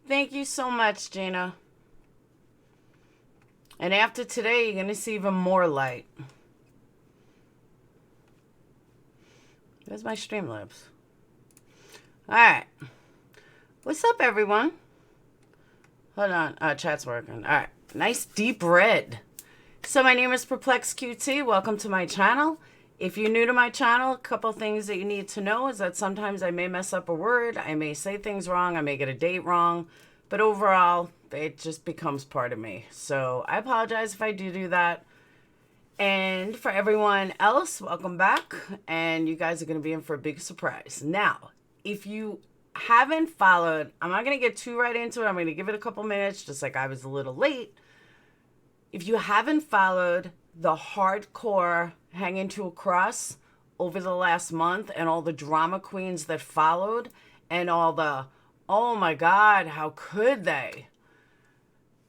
Thank you so much, Gina. And after today, you're going to see even more light. There's my Streamlabs. All right. What's up, everyone? Hold on. Chat's working. All right. Nice deep red. So my name is PURPLEXEDQT. Welcome to my channel. If you're new to my channel, a couple things that you need to know is that sometimes I may mess up a word. I may say things wrong. I may get a date wrong. But overall, it just becomes part of me. So I apologize if I do that. And for everyone else, welcome back. And you guys are going to be in for a big surprise. Now, if you haven't followed, I'm not going to get too right into it. I'm going to give it a couple minutes, just like I was a little late. If you haven't followed the hardcore hanging to a cross over the last month and all the drama queens that followed and all the, oh my God, how could they?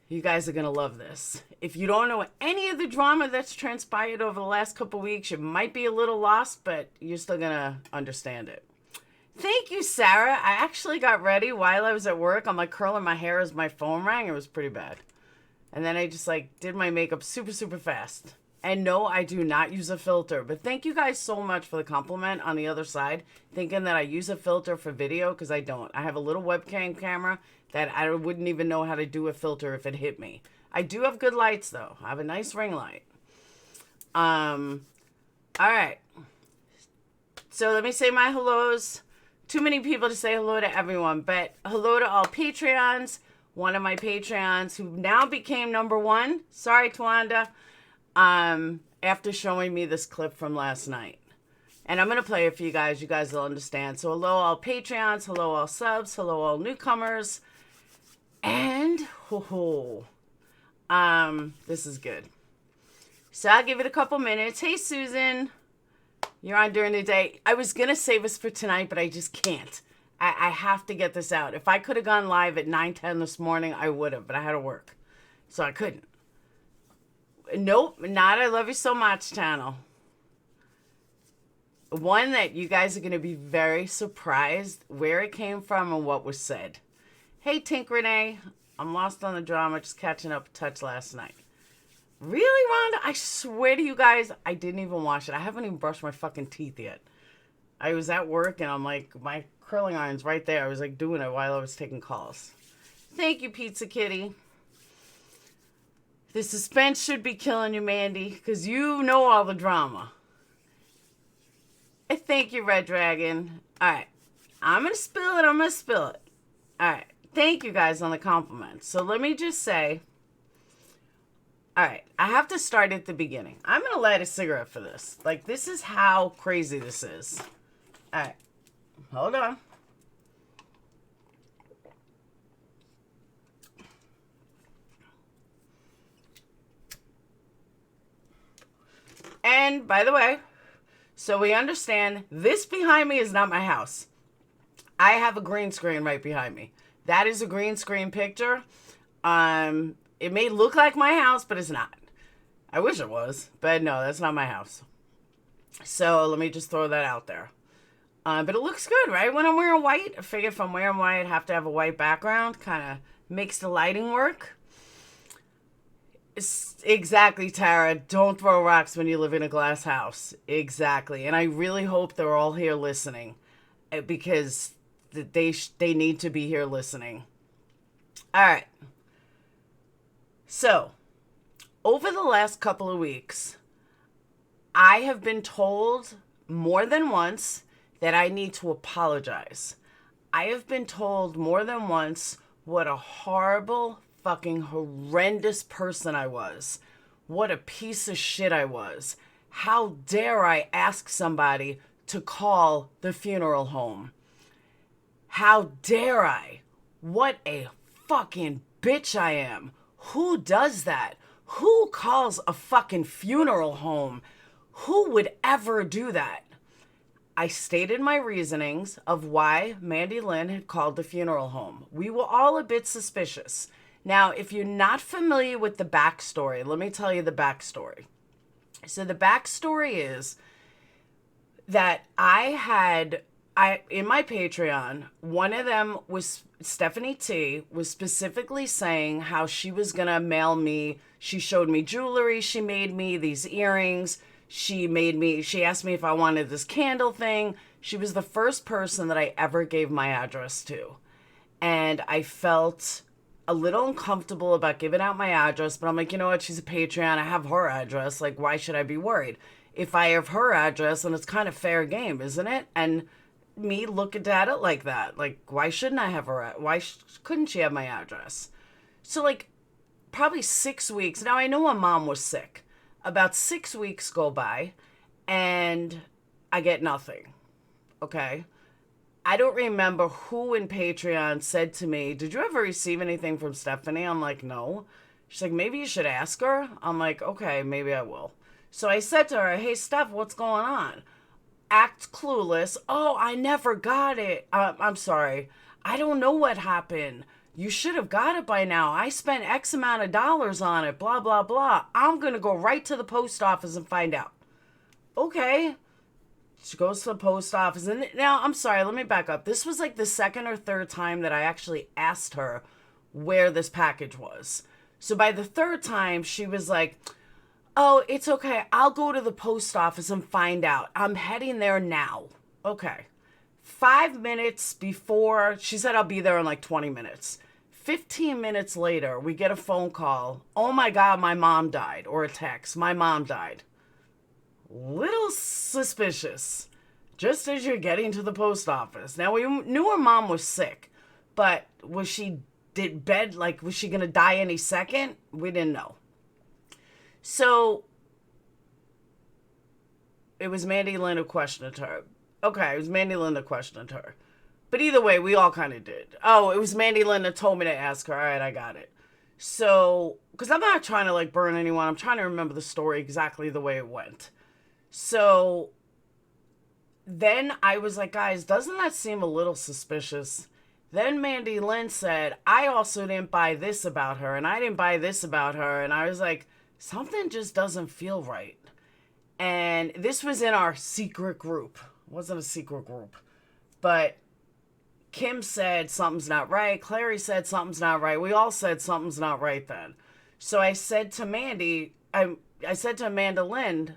You guys are going to love this. If you don't know any of the drama that's transpired over the last couple weeks, you might be a little lost, but you're still going to understand it. Thank you, Sarah. I actually got ready while I was at work. I'm like curling my hair as my phone rang. It was pretty bad. And then I just like did my makeup super, super fast. And no, I do not use a filter. But thank you guys so much for the compliment on the other side. Thinking that I use a filter for video, because I don't. I have a little webcam camera that I wouldn't even know how to do a filter if it hit me. I do have good lights, though. I have a nice ring light. All right. So let me say my hellos. Too many people to say hello to everyone. But hello to all Patreons. One of my Patreons who now became #1. Sorry, Twanda. After showing me this clip from last night. And I'm going to play it for you guys. You guys will understand. So hello all Patreons. Hello all subs. Hello all newcomers. And, this is good. So I'll give it a couple minutes. Hey, Susan. You're on during the day. I was going to save this for tonight, but I just can't. I have to get this out. If I could have gone live at 9:10 this morning, I would have, but I had to work. So I couldn't. Nope, not I love you so much channel. One that you guys are going to be very surprised where it came from and what was said. Hey, Tink Renee. I'm lost on the drama, just catching up a touch last night. Really, Rhonda? I swear to you guys, I didn't even wash it. I haven't even brushed my fucking teeth yet. I was at work and I'm like, my curling iron's right there. I was like doing it while I was taking calls. Thank you, Pizza Kitty. The suspense should be killing you, Mandy, because you know all the drama. Thank you, Red Dragon. All right. I'm going to spill it. All right. Thank you guys on the compliments. So let me just say, all right, I have to start at the beginning. I'm going to light a cigarette for this. Like, this is how crazy this is. All right. Hold on. And by the way, so we understand, this behind me is not my house. I have a green screen right behind me. That is a green screen picture. It may look like my house, but it's not. I wish it was, but no, that's not my house. So let me just throw that out there. But it looks good, right? When I'm wearing white, I figure if I'm wearing white, I have to have a white background. Kind of makes the lighting work. Exactly, Tara. Don't throw rocks when you live in a glass house. Exactly. And I really hope they're all here listening, because they need to be here listening. All right. So, over the last couple of weeks, I have been told more than once that I need to apologize. I have been told more than once what a horrible, fucking horrendous person I was. What a piece of shit I was. How dare I ask somebody to call the funeral home? How dare I? What a fucking bitch I am. Who does that? Who calls a fucking funeral home? Who would ever do that? I stated my reasonings of why Mandy Lynn had called the funeral home. We were all a bit suspicious. Now, if you're not familiar with the backstory, let me tell you the backstory. So the backstory is that I had in my Patreon, one of them was Stephanie T was specifically saying how she was gonna mail me. She showed me jewelry. She made me these earrings. She asked me if I wanted this candle thing. She was the first person that I ever gave my address to. And I felt a little uncomfortable about giving out my address, but I'm like, you know what? She's a Patreon. I have her address. Like, why should I be worried? If I have her address, then it's kind of fair game, isn't it? And me looking at it like that, like, why shouldn't I have her? Couldn't she have my address? So, like, probably 6 weeks. Now, I know my mom was sick. About 6 weeks go by, and I get nothing. Okay? I don't remember who in Patreon said to me, did you ever receive anything from Stephanie? I'm like, no. She's like, maybe you should ask her. I'm like, okay, maybe I will. So I said to her, hey, Steph, what's going on? Act clueless. Oh, I never got it. I'm sorry. I don't know what happened. You should have got it by now. I spent X amount of dollars on it, blah, blah, blah. I'm going to go right to the post office and find out. Okay. She goes to the post office. And now, I'm sorry, let me back up. This was like the second or third time that I actually asked her where this package was. So by the third time, she was like, oh, it's okay. I'll go to the post office and find out. I'm heading there now. Okay. 5 minutes before, she said I'll be there in like 20 minutes. 15 minutes later, we get a phone call. Oh my God, my mom died. Or a text. My mom died. Little suspicious. Just as you're getting to the post office. Now, we knew her mom was sick. But was she was she going to die any second? We didn't know. So, it was Mandy Lynn who questioned her. Okay, it was Mandy Lynn that questioned her. But either way, we all kind of did. Oh, it was Mandy Lynn that told me to ask her. All right, I got it. So, because I'm not trying to like burn anyone. I'm trying to remember the story exactly the way it went. So, then I was like, guys, doesn't that seem a little suspicious? Then Mandy Lynn said, I also didn't buy this about her, and I didn't buy this about her. And I was like, something just doesn't feel right. And this was in our secret group. It wasn't a secret group. But Kim said something's not right. Clary said something's not right. We all said something's not right then. So I said to Mandy, I said to Amanda Lynn,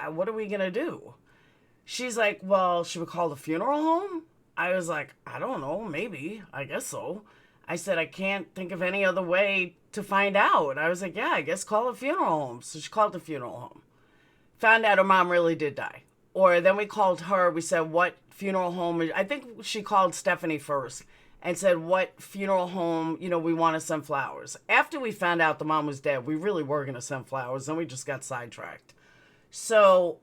what are we going to do? She's like, well, should we call the funeral home? I was like, I don't know, maybe. I guess so. I said, I can't think of any other way to find out. I was like, yeah, I guess call a funeral home. So she called the funeral home. Found out her mom really did die. Or then we called her. We said, what funeral home? I think she called Stephanie first and said, what funeral home, we want to send flowers. After we found out the mom was dead, we really were going to send flowers. Then we just got sidetracked. So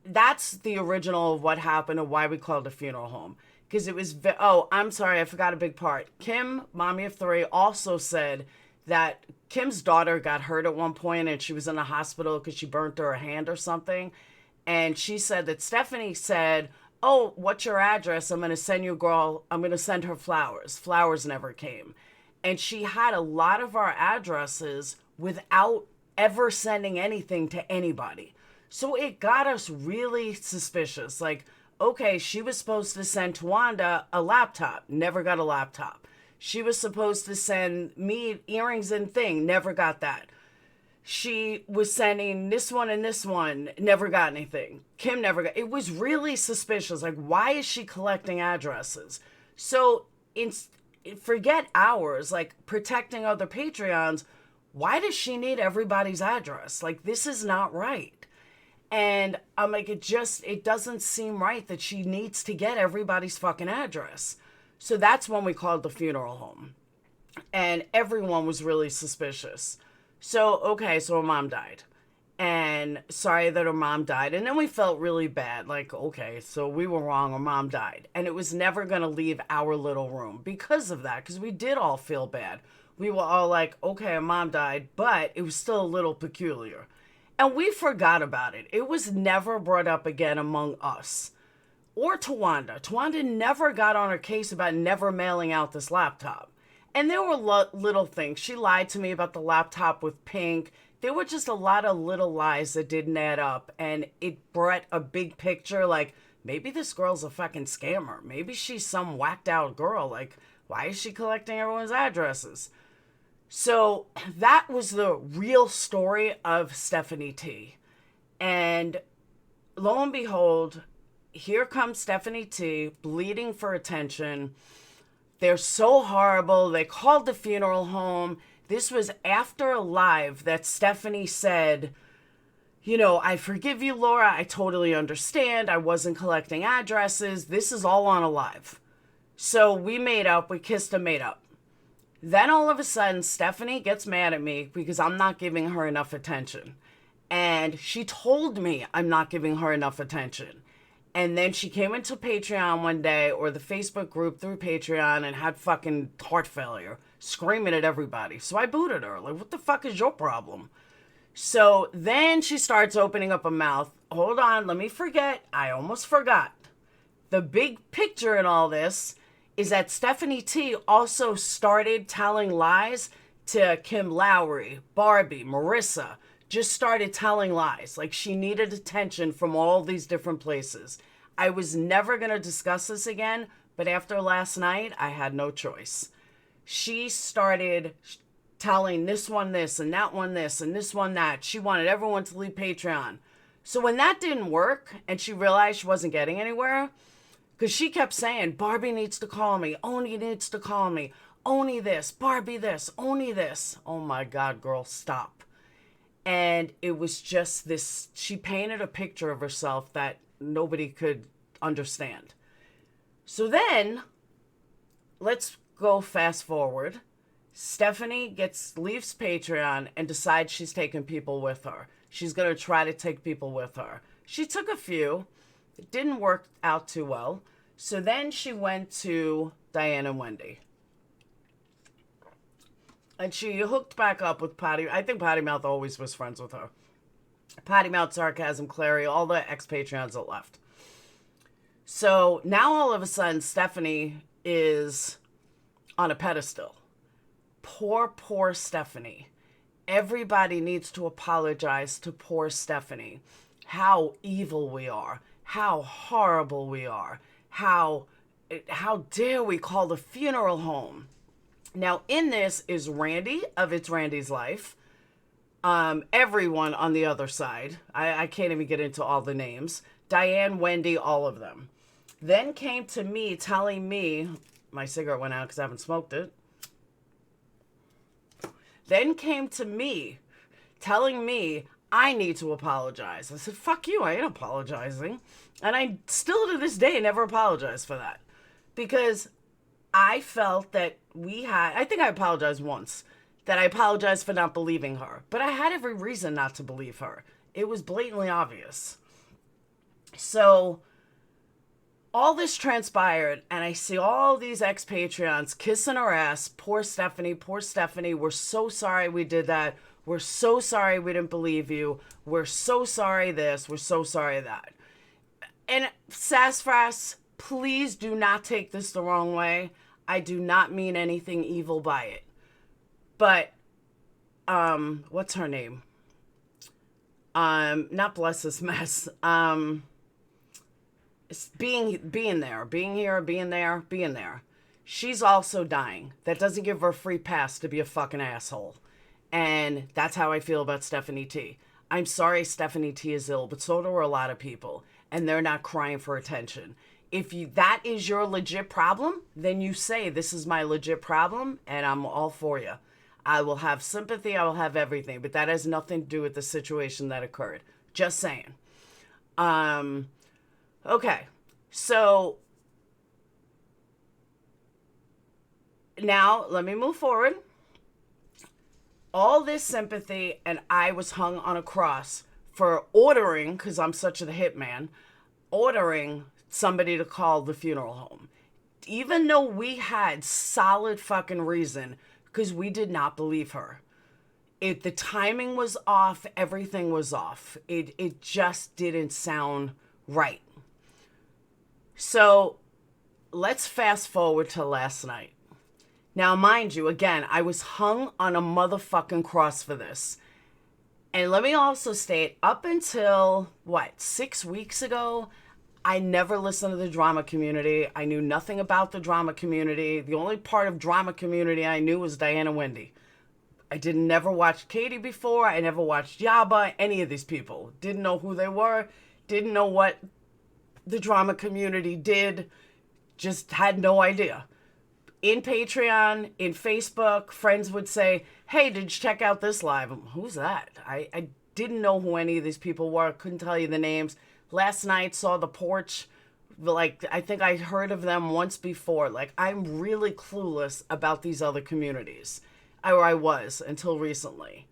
that's the original of what happened and why we called the funeral home. Because it was, I'm sorry, I forgot a big part. Kim, mommy of three, also said that Kim's daughter got hurt at one point and she was in the hospital because she burnt her hand or something. And she said that Stephanie said, oh, what's your address? I'm going to send you a girl. I'm going to send her flowers. Flowers never came. And she had a lot of our addresses without ever sending anything to anybody. So it got us really suspicious. Like, okay, she was supposed to send Tawanda a laptop. Never got a laptop. She was supposed to send me earrings and thing. Never got that. She was sending this one and this one. Never got anything. Kim never got. It was really suspicious. Like, why is she collecting addresses? So, forget ours. Like, protecting other Patreons. Why does she need everybody's address? Like, this is not right. And I'm like, it doesn't seem right that she needs to get everybody's fucking address. So that's when we called the funeral home. And everyone was really suspicious. So, okay, so her mom died. And sorry that her mom died. And then we felt really bad. Like, okay, so we were wrong. Her mom died. And it was never going to leave our little room because of that. Because we did all feel bad. We were all like, okay, her mom died. But it was still a little peculiar. And we forgot about it. It was never brought up again among us. Or Tawanda. Tawanda never got on her case about never mailing out this laptop. And there were little things. She lied to me about the laptop with Pink. There were just a lot of little lies that didn't add up. And it brought a big picture like, maybe this girl's a fucking scammer. Maybe she's some whacked out girl. Like, why is she collecting everyone's addresses? So that was the real story of Stephanie T. And lo and behold, here comes Stephanie T, bleeding for attention. They're so horrible. They called the funeral home. This was after a live that Stephanie said, you know, I forgive you, Laura. I totally understand. I wasn't collecting addresses. This is all on a live. So we made up. We kissed and made up. Then all of a sudden, Stephanie gets mad at me because I'm not giving her enough attention. And she told me I'm not giving her enough attention. And then she came into Patreon one day, or the Facebook group through Patreon, and had fucking heart failure, screaming at everybody. So I booted her. Like, what the fuck is your problem? So then she starts opening up her mouth. Hold on, let me forget. I almost forgot. The big picture in all this is that Stephanie T also started telling lies to Kim Lowry, Barbie, Marissa. Just started telling lies. Like, she needed attention from all these different places. I was never going to discuss this again, but after last night, I had no choice. She started telling this one this, and that one this, and this one that. She wanted everyone to leave Patreon. So when that didn't work, and she realized she wasn't getting anywhere, because she kept saying, Barbie needs to call me, Oni needs to call me, Oni this, Barbie this, Oni this. Oh my God, girl, stop. And it was just this, she painted a picture of herself that nobody could understand. So then, let's go fast forward. Stephanie leaves Patreon and decides she's taking people with her. She's going to try to take people with her. She took a few. It didn't work out too well. So then she went to Diane and Wendy. And she hooked back up with Potty. I think Potty Mouth always was friends with her. Potty Mouth, Sarcasm, Clary, all the ex-Patreons that left. So now all of a sudden, Stephanie is on a pedestal. Poor Stephanie. Everybody needs to apologize to poor Stephanie. How evil we are. How horrible we are. How dare we call the funeral home. Now, in this is Randy of It's Randy's Life. Everyone on the other side. I can't even get into all the names. Diane, Wendy, all of them. Then came to me telling me, my cigarette went out because I haven't smoked it. Then came to me telling me I need to apologize. I said, fuck you, I ain't apologizing. And I still to this day never apologize for that. Because I felt that I think I apologized once, that I apologized for not believing her. But I had every reason not to believe her. It was blatantly obvious. So all this transpired, and I see all these ex-Patreons kissing her ass. Poor Stephanie, we're so sorry we did that. We're so sorry we didn't believe you. We're so sorry this, we're so sorry that. And Sassafras, please do not take this the wrong way. I do not mean anything evil by it. But, what's her name? Not Bless This Mess. It's being there, being here, being there. She's also dying. That doesn't give her a free pass to be a fucking asshole. And that's how I feel about Stephanie T. I'm sorry Stephanie T is ill, but so do a lot of people. And they're not crying for attention. If that is your legit problem, then you say, this is my legit problem, and I'm all for you. I will have sympathy, I will have everything, but that has nothing to do with the situation that occurred. Just saying. Okay, so now let me move forward. All this sympathy, and I was hung on a cross for ordering, because I'm such a hitman, ordering somebody to call the funeral home. Even though we had solid fucking reason, because we did not believe her. The timing was off, everything was off. It just didn't sound right. So let's fast forward to last night. Now, mind you, again, I was hung on a motherfucking cross for this. And let me also state, up until, 6 weeks ago, I never listened to the drama community. I knew nothing about the drama community. The only part of drama community I knew was Diana Wendy. I didn't never watch Katie before. I never watched Yaba, any of these people. Didn't know who they were. Didn't know what the drama community did. Just had no idea. In Patreon, in Facebook, friends would say, hey, did you check out this live? Who's that? I didn't know who any of these people were. Couldn't tell you the names. Last night, saw the porch. Like, I think I heard of them once before. Like, I'm really clueless about these other communities. Or I was until recently.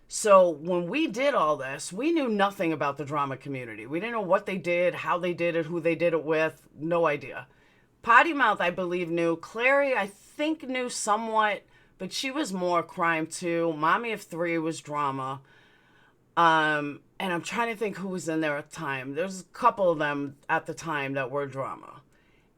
So when we did all this, we knew nothing about the drama community. We didn't know what they did, how they did it, who they did it with. No idea. Potty Mouth, I believe, knew. Clary, I think, knew somewhat, but she was more crime too. Mommy of Three was drama. And I'm trying to think who was in there at the time. There's a couple of them at the time that were drama.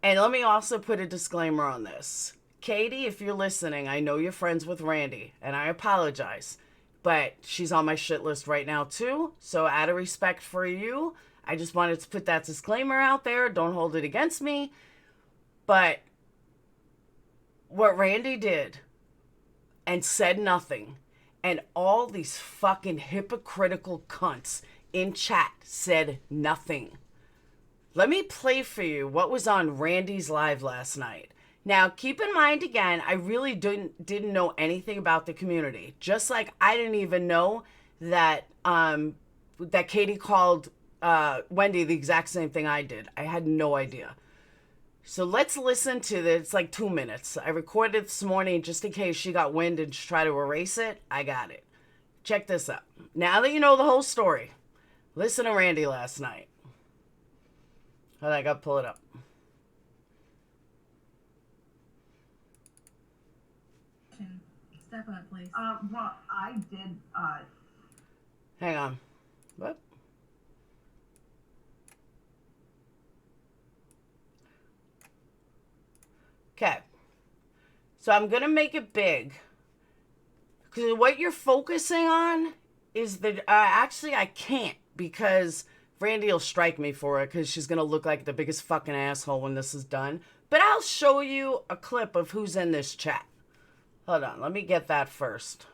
And let me also put a disclaimer on this. Katie, if you're listening, I know you're friends with Randy, and I apologize. But she's on my shit list right now too. So out of respect for you, I just wanted to put that disclaimer out there. Don't hold it against me. But what Randy did and said nothing, and all these fucking hypocritical cunts in chat said nothing. Let me play for you what was on Randy's live last night. Now, keep in mind, again, I really didn't know anything about the community. Just like I didn't even know that that Katie called Wendy the exact same thing I did. I had no idea. So let's listen to this. It's like 2 minutes. I recorded it this morning just in case she got wind and try to erase it. I got it. Check this out. Now that you know the whole story, listen to Randy last night. Hold on, I gotta pull it up. Step up, please. Well, I did, Hang on. What? Okay. So I'm going to make it big. Because what you're focusing on is that, actually I can't, because Randy will strike me for it, because she's going to look like the biggest fucking asshole when this is done. But I'll show you a clip of who's in this chat. Hold on, let me get that first.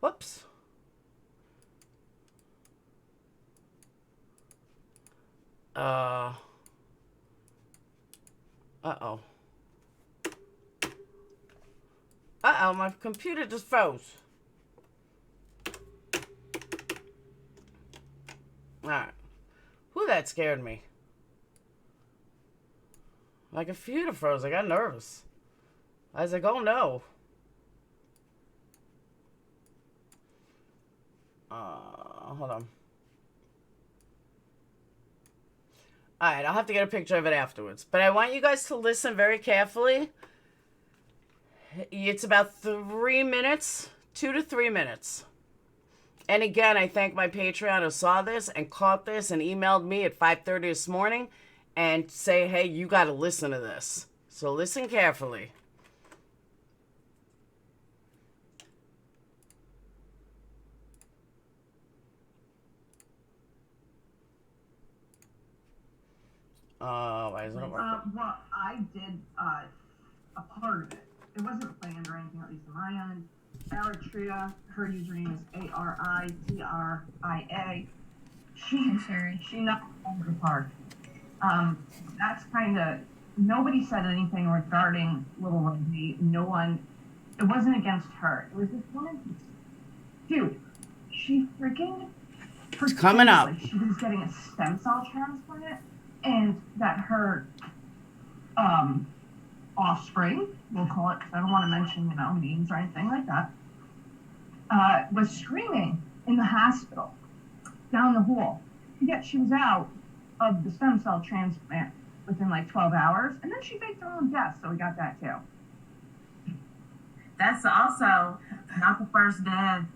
Whoops. Uh-oh. Uh-oh, my computer just froze. Alright. Whew, that scared me. My computer froze. I got nervous. I was like, oh no. Hold on. Alright, I'll have to get a picture of it afterwards. But I want you guys to listen very carefully. It's about 3 minutes, 2 to 3 minutes. And again, I thank my Patreon who saw this and caught this and emailed me at 5:30 this morning and say, hey, you got to listen to this. So listen carefully. Why isn't it working? well, I did, a part of it. It wasn't planned or anything, at least on my end. Aritria, her username is ARITRIA. She knocked over hard. That's kind of, nobody said anything regarding Little Wendy. No one, it wasn't against her. It was this woman, dude, she freaking, It's coming up. she was getting a stem cell transplant, and that her, offspring, we'll call it, because I don't want to mention, names or anything like that, was screaming in the hospital down the hall. Yet she was out of the stem cell transplant within like 12 hours, and then she faked her own death, so we got that too. That's also not the first death.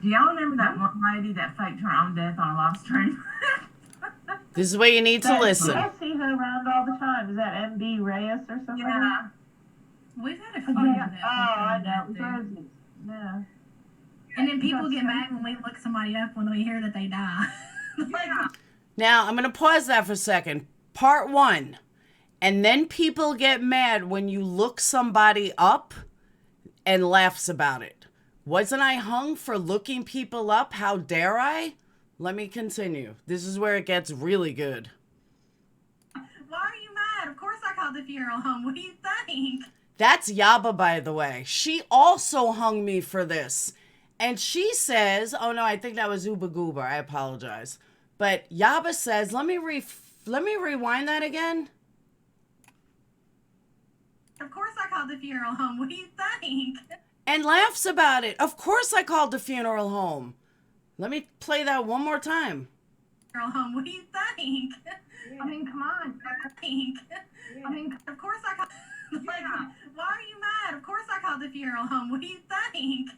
Do y'all remember that one lady that faked her own death on a lobster train? This is where you need to listen. I see her around all the time. Is that MB Reyes or something? Yeah. We've had a few. Oh, yeah. Oh, I know. Roses. Yeah. And then people get mad when we look somebody up when we hear that they die. Yeah. Now, I'm going to pause that for a second. Part 1. And then people get mad when you look somebody up and laughs about it. Wasn't I hung for looking people up? How dare I? Let me continue. This is where it gets really good. Why are you mad? Of course I called the funeral home. What do you think? That's Yaba, by the way. She also hung me for this. And she says, oh no, I think that was Uba Goober. I apologize. But Yaba says, let me rewind that again. Of course I called the funeral home. What do you think? And laughs about it. Of course I called the funeral home. Let me play that one more time. Funeral home. What do you think? I mean, come on. I mean, Of course I called. Yeah. Why are you mad? Of course I called the funeral home. What do you think?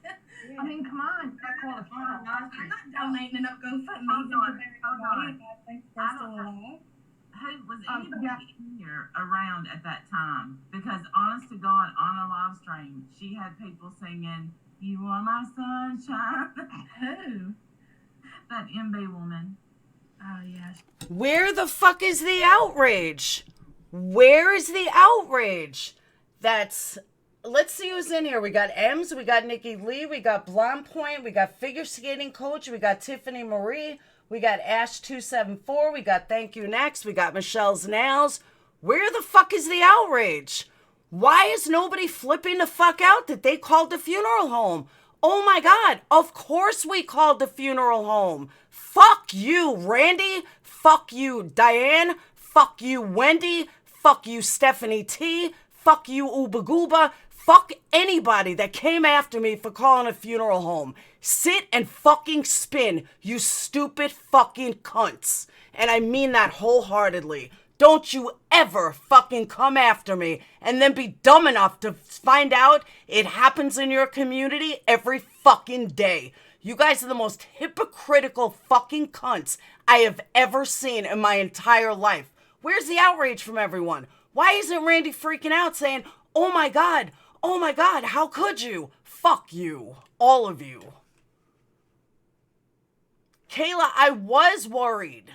I mean, come on. I call the funeral home. I'm not donating an up GoFundMe. Hold on, hold on. I think they're still alive. Who was Yeah. anybody here around at that time? Because honest to God, on a live stream, she had people singing, "You are my sunshine." Who? That MB woman. Oh, yeah. Where the fuck is the outrage? Where is the outrage? Let's see who's in here. We got Ems, we got Nikki Lee, we got Blonde Point, we got Figure Skating Coach, we got Tiffany Marie, we got Ash274, we got Thank You Next, we got Michelle's Nails. Where the fuck is the outrage? Why is nobody flipping the fuck out that they called the funeral home? Oh my God, of course we called the funeral home. Fuck you, Randy. Fuck you, Diane. Fuck you, Wendy. Fuck you, Stephanie T. Fuck you, Uba Gooba. Fuck anybody that came after me for calling a funeral home. Sit and fucking spin, you stupid fucking cunts. And I mean that wholeheartedly. Don't you ever fucking come after me and then be dumb enough to find out it happens in your community every fucking day. You guys are the most hypocritical fucking cunts I have ever seen in my entire life. Where's the outrage from everyone? Why isn't Randy freaking out saying, oh my God, how could you? Fuck you, all of you. Kayla, I was worried.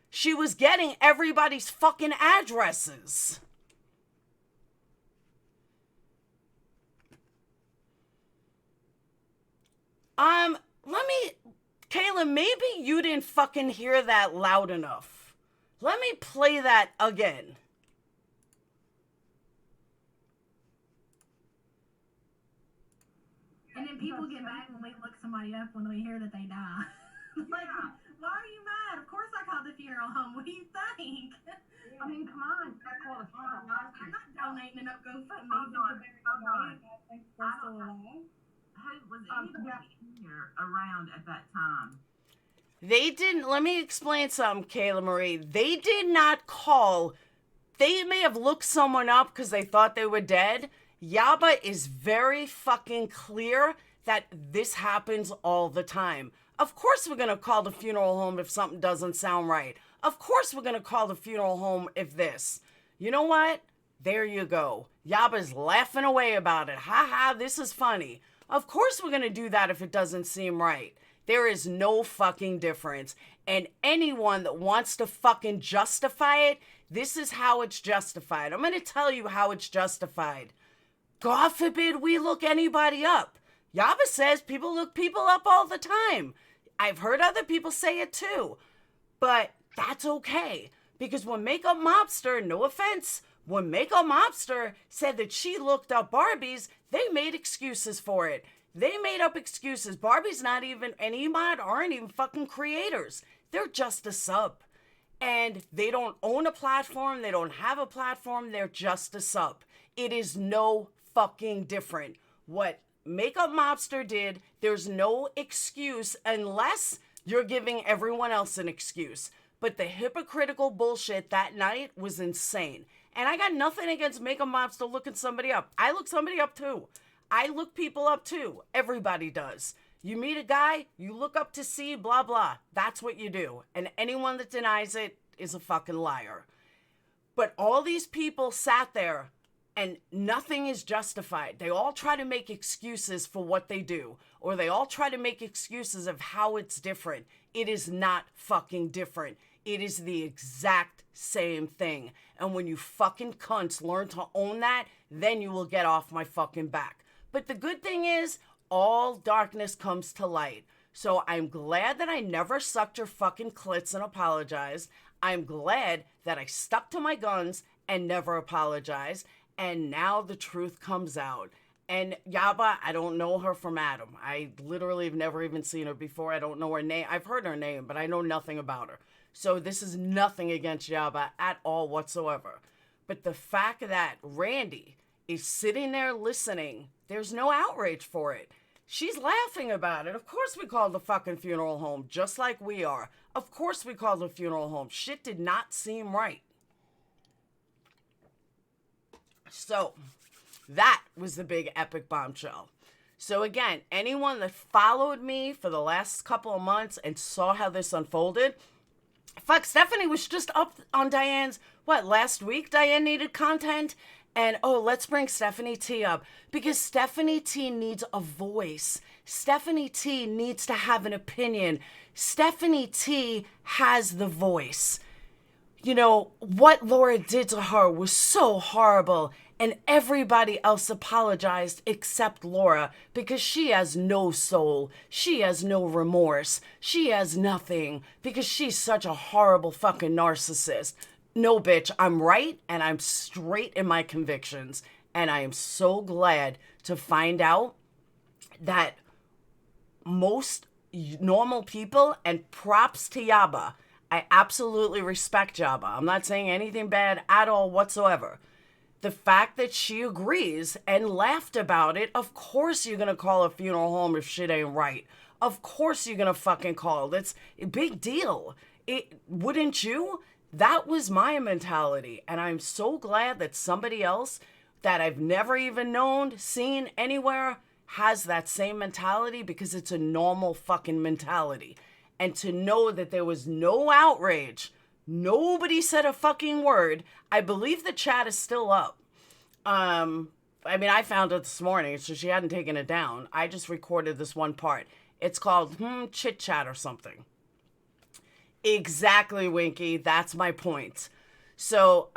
She was getting everybody's fucking addresses. Kayla, maybe you didn't fucking hear that loud enough. Let me play that again. And then people get mad when we look somebody up when we hear that they die. Like, why are you mad? Of course I called the funeral home. What do you think? I mean, come on. I call the funeral home. I'm not donating an up GoFundMe. Hold on, hold on. I think they're still alive. Who was anybody here around at that time? They didn't, let me explain something, Kayla Marie. They did not call. They may have looked someone up because they thought they were dead. Yaba is very fucking clear that this happens all the time. Of course we're going to call the funeral home if something doesn't sound right. Of course we're going to call the funeral home if this. You know what? There you go. Yaba's laughing away about it. Ha ha, this is funny. Of course we're going to do that if it doesn't seem right. There is no fucking difference. And anyone that wants to fucking justify it, this is how it's justified. I'm going to tell you how it's justified. God forbid we look anybody up. Yaba says people look people up all the time. I've heard other people say it too. But that's okay. Because when Makeup Mobster, no offense, when Makeup Mobster said that she looked up Barbies, they made excuses for it. They made up excuses. Barbie's not even, and Emod aren't even fucking creators. They're just a sub. And they don't own a platform. They don't have a platform. They're just a sub. It is no fucking different. What Makeup Mobster did, there's no excuse unless you're giving everyone else an excuse. But the hypocritical bullshit that night was insane. And I got nothing against Makeup Mobster looking somebody up. I look somebody up too. I look people up too. Everybody does. You meet a guy, you look up to see, blah, blah. That's what you do. And anyone that denies it is a fucking liar. But all these people sat there And nothing is justified. They all try to make excuses for what they do, or they all try to make excuses of how it's different. It is not fucking different. It is the exact same thing. And when you fucking cunts learn to own that, then you will get off my fucking back. But the good thing is, all darkness comes to light. So I'm glad that I never sucked your fucking clits and apologized. I'm glad that I stuck to my guns and never apologized. And now the truth comes out. And Yaba, I don't know her from Adam. I literally have never even seen her before. I don't know her name. I've heard her name, but I know nothing about her. So this is nothing against Yaba at all whatsoever. But the fact that Randy is sitting there listening, there's no outrage for it. She's laughing about it. Of course we called the fucking funeral home, just like we are. Of course we called the funeral home. Shit did not seem right. So, that was the big epic bombshell. So again, anyone that followed me for the last couple of months and saw how this unfolded, fuck, Stephanie was just up on Diane's, last week Diane needed content? And, let's bring Stephanie T up, because Stephanie T needs a voice. Stephanie T needs to have an opinion. Stephanie T has the voice. You know, what Laura did to her was so horrible, and everybody else apologized except Laura, because she has no soul. She has no remorse. She has nothing, because she's such a horrible fucking narcissist. No, bitch, I'm right, and I'm straight in my convictions, and I am so glad to find out that most normal people, and props to Yaba, I absolutely respect Yaba. I'm not saying anything bad at all whatsoever. The fact that she agrees and laughed about it, of course you're going to call a funeral home if shit ain't right. Of course you're going to fucking call. That's a big deal. Wouldn't you? That was my mentality. And I'm so glad that somebody else that I've never even known, seen anywhere, has that same mentality, because it's a normal fucking mentality. And to know that there was no outrage, nobody said a fucking word. I believe the chat is still up. I found it this morning, so she hadn't taken it down. I just recorded this one part. It's called Chit Chat or something. Exactly, Winky. That's my point. So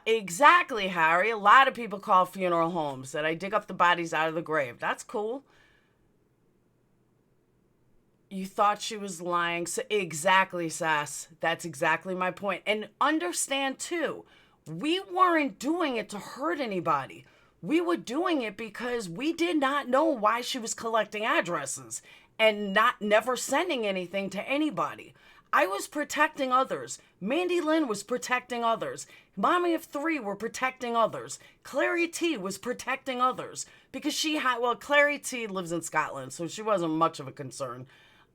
exactly, Harry. A lot of people call funeral homes that I dig up the bodies out of the grave. That's cool. You thought she was lying. So exactly, Sass. That's exactly my point. And understand, too, we weren't doing it to hurt anybody. We were doing it because we did not know why she was collecting addresses and never sending anything to anybody. I was protecting others. Mandy Lynn was protecting others. Mommy of Three were protecting others. Clary T was protecting others. Because Clary T lives in Scotland, so she wasn't much of a concern.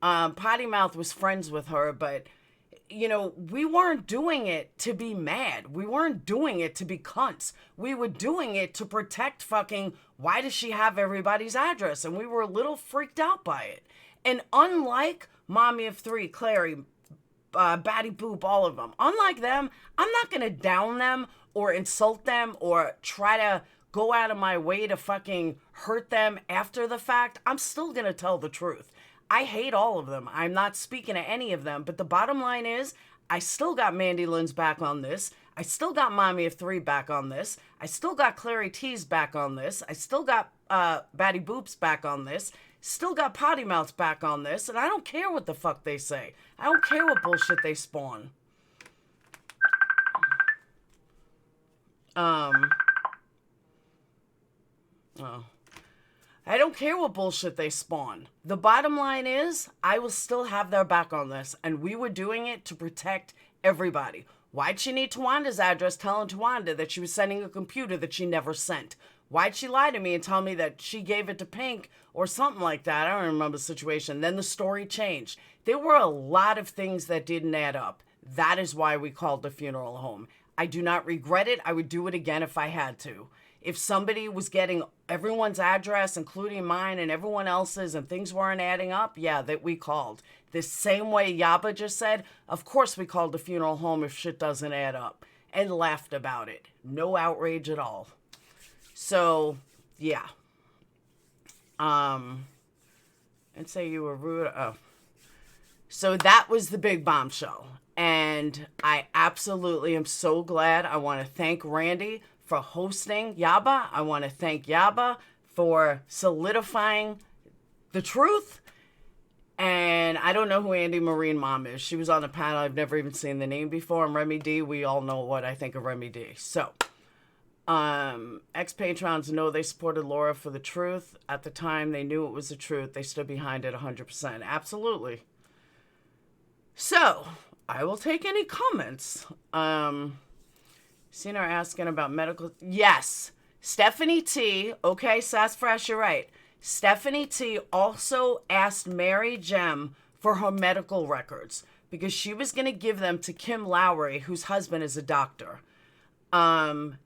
Potty Mouth was friends with her, but, we weren't doing it to be mad. We weren't doing it to be cunts. We were doing it to protect fucking, why does she have everybody's address? And we were a little freaked out by it. And unlike Mommy of Three, Clary, Batty Boop, all of them, unlike them, I'm not going to down them or insult them or try to go out of my way to fucking hurt them after the fact. I'm still going to tell the truth. I hate all of them. I'm not speaking to any of them. But the bottom line is, I still got Mandy Lynn's back on this. I still got Mommy of Three back on this. I still got Clary T's back on this. I still got Batty Boop's back on this. Still got Potty Mouth's back on this. And I don't care what the fuck they say. I don't care what bullshit they spawn. I don't care what bullshit they spawn. The bottom line is, I will still have their back on this, and we were doing it to protect everybody. Why'd she need Tawanda's address telling Tawanda that she was sending a computer that she never sent? Why'd she lie to me and tell me that she gave it to Pink or something like that? I don't remember the situation. Then the story changed. There were a lot of things that didn't add up. That is why we called the funeral home. I do not regret it. I would do it again if I had to. If somebody was getting everyone's address, including mine and everyone else's, and things weren't adding up, yeah, that we called. The same way Yaba just said, of course we called the funeral home if shit doesn't add up. And laughed about it. No outrage at all. So, yeah. And say you were rude. Oh. So that was the big bombshell. And I absolutely am so glad. I want to thank Randy for hosting Yaba. I want to thank Yaba for solidifying the truth. And I don't know who Andy Marine Mom is. She was on the panel. I've never even seen the name before. And Remy D, we all know what I think of Remy D. So, ex-patrons know they supported Laura for the truth. At the time, they knew it was the truth. They stood behind it 100%. Absolutely. So, I will take any comments. Seen her asking about medical. Yes. Stephanie T. Okay, Sassafras, you're right. Stephanie T. also asked Mary Jem for her medical records because she was going to give them to Kim Lowry, whose husband is a doctor. And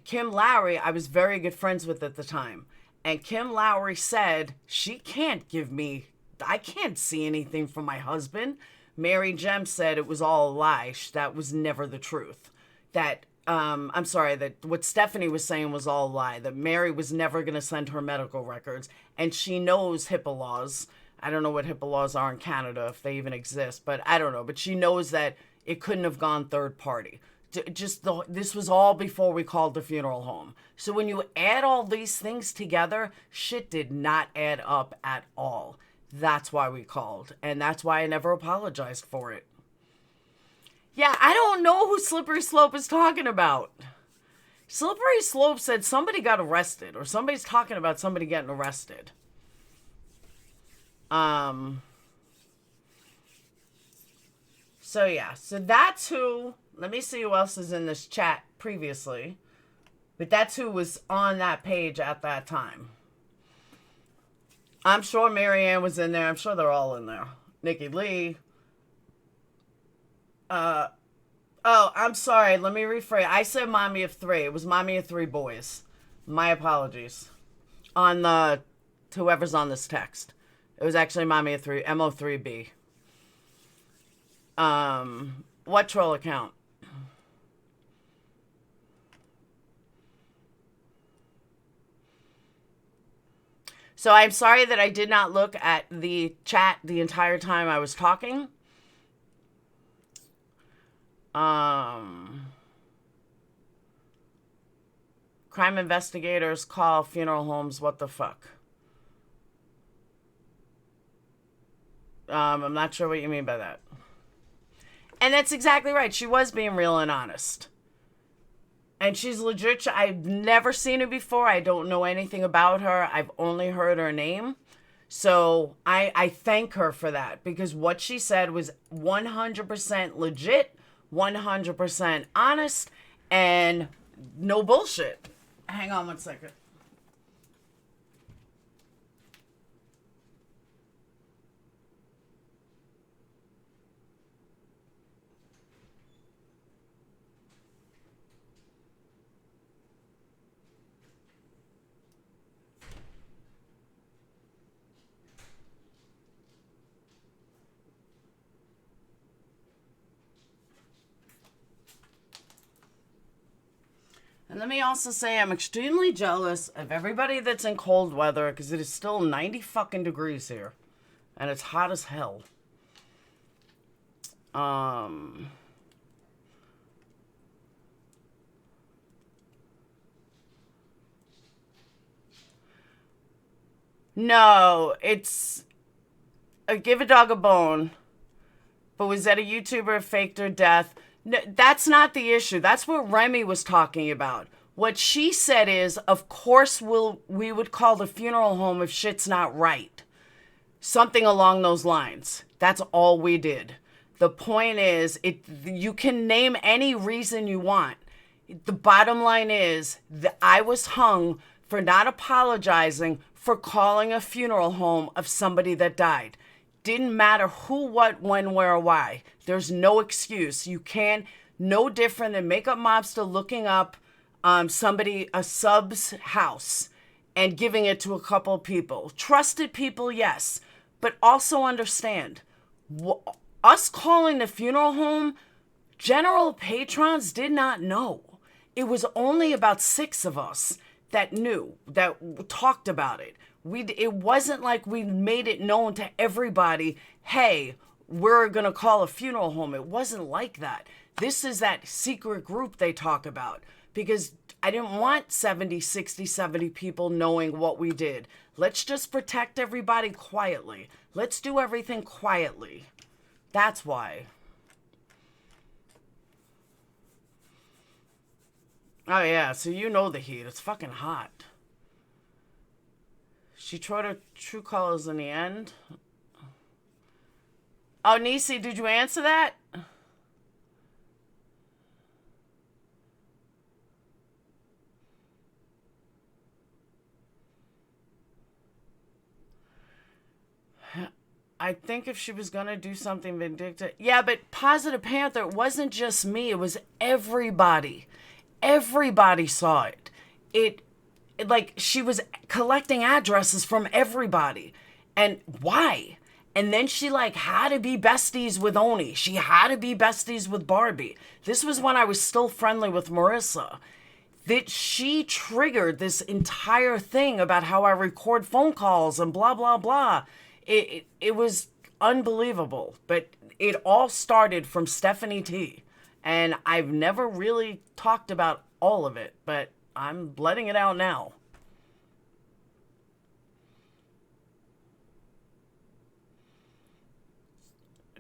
Kim Lowry, I was very good friends with at the time. And Kim Lowry said, she can't give me, I can't see anything from my husband. Mary Jem said it was all a lie. That was never the truth. That, I'm sorry, that what Stephanie was saying was all a lie. That Mary was never going to send her medical records. And she knows HIPAA laws. I don't know what HIPAA laws are in Canada, if they even exist, but I don't know. But she knows that it couldn't have gone third party. This was all before we called the funeral home. So when you add all these things together, shit did not add up at all. That's why we called. And that's why I never apologized for it. Yeah, I don't know who Slippery Slope is talking about. Slippery Slope said somebody got arrested, or somebody's talking about somebody getting arrested. So yeah, so that's who, let me see who else is in this chat previously. But that's who was on that page at that time. I'm sure Marianne was in there. I'm sure they're all in there. Nikki Lee. Oh, I'm sorry. Let me rephrase. I said mommy of three. It was mommy of three boys. My apologies. On the, whoever's on this text. It was actually mommy of three, MO3B. What troll account? So I'm sorry that I did not look at the chat the entire time I was talking. Crime investigators call funeral homes what the fuck. I'm not sure what you mean by that. And that's exactly right. She was being real and honest. And she's legit. I've never seen her before. I don't know anything about her. I've only heard her name. So I thank her for that, because what she said was 100% legit, 100% honest, and no bullshit. Hang on one second. And let me also say I'm extremely jealous of everybody that's in cold weather, because it is still 90 fucking degrees here. And it's hot as hell. No, it's give a dog a bone. But was that a YouTuber faked her death? No, that's not the issue. That's what Remy was talking about. What she said is, of course we would call the funeral home if shit's not right. Something along those lines. That's all we did. The point is, you can name any reason you want. The bottom line is that I was hung for not apologizing for calling a funeral home of somebody that died. Didn't matter who, what, when, where, or why. There's no excuse. You can't, no different than Makeup Mobster looking up a sub's house and giving it to a couple of people. Trusted people, yes. But also understand, us calling the funeral home, general patrons did not know. it was only about 6 of us that knew, that talked about it. It wasn't like we made it known to everybody, hey, we're going to call a funeral home. It wasn't like that. This is that secret group they talk about, because I didn't want 70, 60, 70 people knowing what we did. Let's just protect everybody quietly. Let's do everything quietly. That's why. Oh, yeah, so you know the heat. It's fucking hot. She showed her true colors in the end. Oh, Nisi, did you answer that? I think if she was going to do something vindictive. Yeah, but Positive Panther, it wasn't just me. It was everybody. Everybody saw it. It like, she was collecting addresses from everybody. And why? And then she, like, had to be besties with Oni. She had to be besties with Barbie. This was when I was still friendly with Marissa. That she triggered this entire thing about how I record phone calls and blah, blah, blah. It was unbelievable. But it all started from Stephanie T. And I've never really talked about all of it, but I'm letting it out now.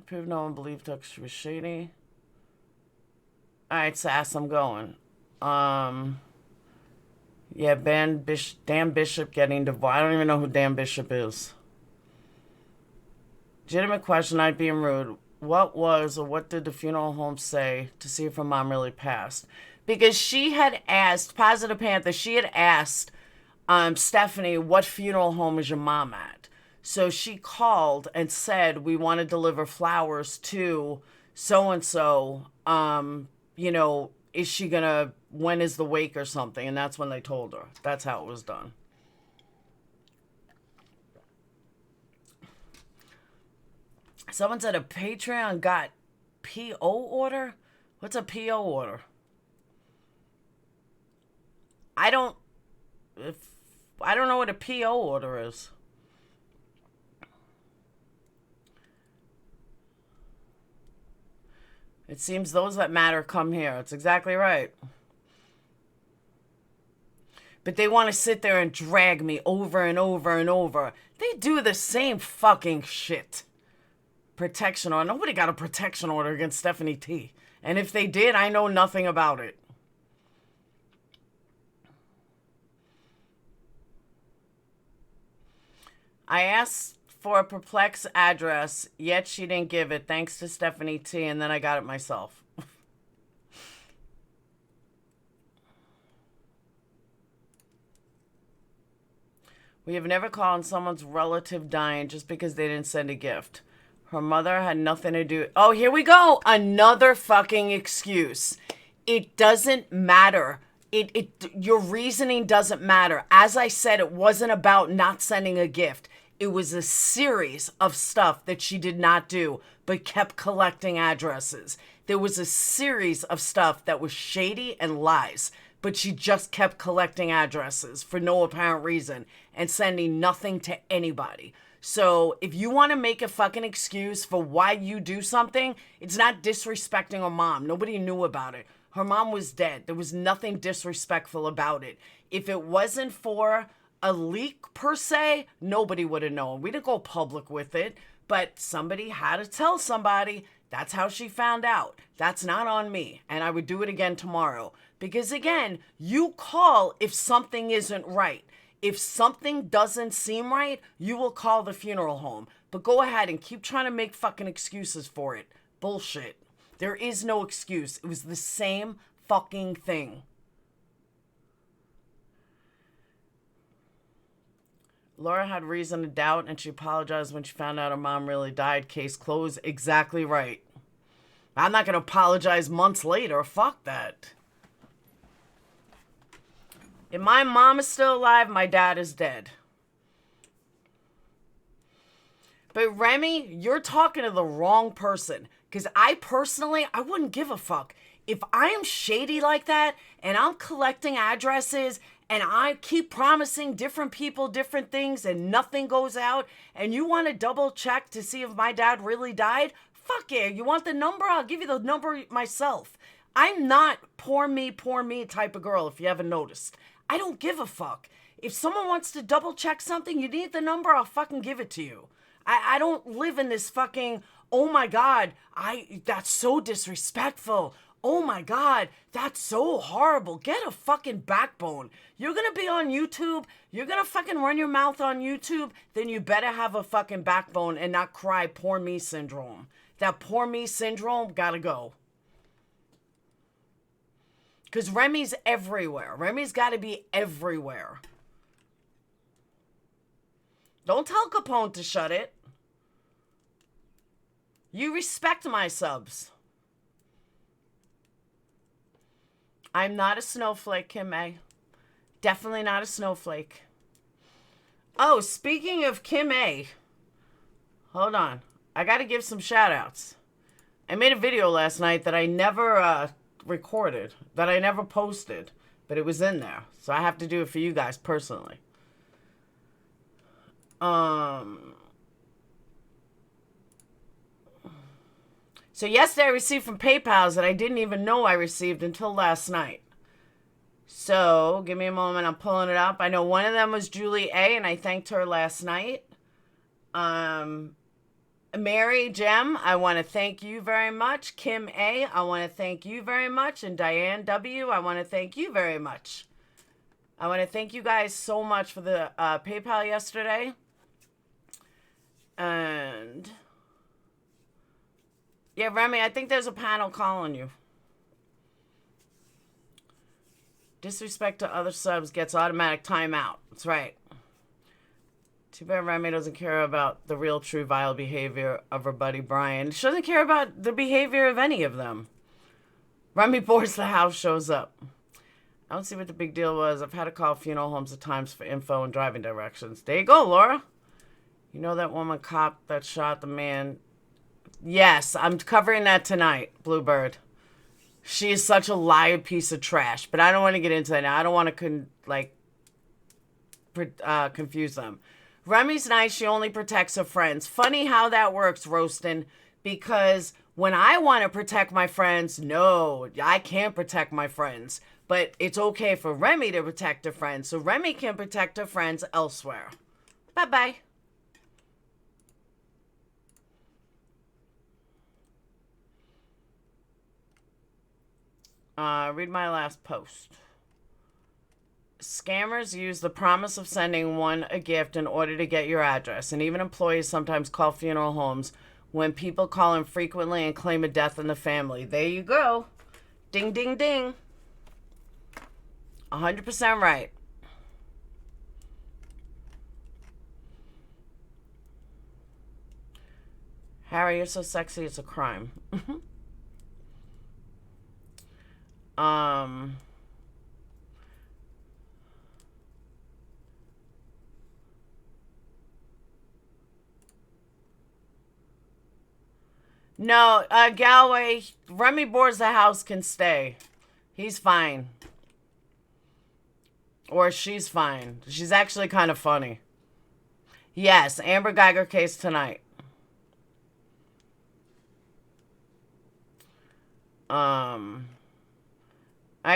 Prove no one believed she was shady. Alright, Sass, I'm going. Yeah, Dan Bishop getting divorced. I don't even know who Dan Bishop is. Legitimate question, not being rude. What was or what did the funeral home say to see if her mom really passed? Because she had asked, Positive Panther, she had asked Stephanie, what funeral home is your mom at? So she called and said, we want to deliver flowers to so-and-so. You know, is she going to, when is the wake or something? And that's when they told her. That's how it was done. Someone said a Patreon got PO order? What's a PO order? I don't know what a PO order is. It seems those that matter come here. It's exactly right. But they want to sit there and drag me over and over and over. They do the same fucking shit. Protection order. Nobody got a protection order against Stephanie T. And if they did, I know nothing about it. I asked for a perplex address, yet she didn't give it, thanks to Stephanie T, and then I got it myself. We have never called someone's relative dying just because they didn't send a gift. Her mother had nothing to do. Oh, here we go. Another fucking excuse. It doesn't matter. Your reasoning doesn't matter. As I said, it wasn't about not sending a gift. It was a series of stuff that she did not do, but kept collecting addresses. There was a series of stuff that was shady and lies, but she just kept collecting addresses for no apparent reason and sending nothing to anybody. So if you want to make a fucking excuse for why you do something, it's not disrespecting her mom. Nobody knew about it. Her mom was dead. There was nothing disrespectful about it. If it wasn't for a leak per se, nobody would have known. We didn't go public with it, but somebody had to tell somebody. That's how she found out. That's not on me. And I would do it again tomorrow. Because again, you call if something isn't right. If something doesn't seem right, you will call the funeral home. But go ahead and keep trying to make fucking excuses for it. Bullshit. There is no excuse. It was the same fucking thing. Laura had reason to doubt, and she apologized when she found out her mom really died. Case closed. Exactly right. I'm not going to apologize months later. Fuck that. If my mom is still alive, my dad is dead. But Remy, you're talking to the wrong person. Because I wouldn't give a fuck. If I am shady like that and I'm collecting addresses and I keep promising different people different things and nothing goes out, and you want to double check to see if my dad really died, fuck yeah. You want the number? I'll give you the number myself. I'm not poor me type of girl, if you haven't noticed. I don't give a fuck. If someone wants to double check something, you need the number, I'll fucking give it to you. I don't live in this fucking, oh my God, that's so disrespectful. Oh my God, that's so horrible. Get a fucking backbone. You're gonna be on YouTube, you're gonna fucking run your mouth on YouTube, then you better have a fucking backbone and not cry poor me syndrome. That poor me syndrome gotta go. Because Remy's everywhere. Remy's gotta be everywhere. Don't tell Capone to shut it. You respect my subs. I'm not a snowflake, Kim A. Definitely not a snowflake. Oh, speaking of Kim A. Hold on. I got to give some shout outs. I made a video last night that I never recorded, that I never posted, but it was in there. So I have to do it for you guys personally. So yesterday I received from PayPal that I didn't even know I received until last night. So give me a moment. I'm pulling it up. I know one of them was Julie A, and I thanked her last night. Mary Jem, I want to thank you very much. Kim A, I want to thank you very much. And Diane W, I want to thank you very much. I want to thank you guys so much for the PayPal yesterday. And yeah, Remy, I think there's a panel calling you. Disrespect to other subs gets automatic timeout. That's right. Too bad Remy doesn't care about the real, true, vile behavior of her buddy Brian. She doesn't care about the behavior of any of them. Remy boards the house, shows up. I don't see what the big deal was. I've had to call funeral homes at times for info and driving directions. There you go, Laura. You know that woman cop that shot the man? Yes, I'm covering that tonight, Bluebird. She is such a liar piece of trash. But I don't want to get into that now. I don't want to, confuse them. Remy's nice. She only protects her friends. Funny how that works, Roastin'. Because when I want to protect my friends, no, I can't protect my friends. But it's okay for Remy to protect her friends. So Remy can protect her friends elsewhere. Bye-bye. Read my last post. Scammers use the promise of sending one a gift in order to get your address. And even employees sometimes call funeral homes when people call in frequently and claim a death in the family. There you go. Ding, ding, ding. 100% right. Harry, you're so sexy, it's a crime. No, Galway, Remy boards the house can stay. He's fine. Or she's fine. She's actually kind of funny. Yes, Amber Geiger case tonight.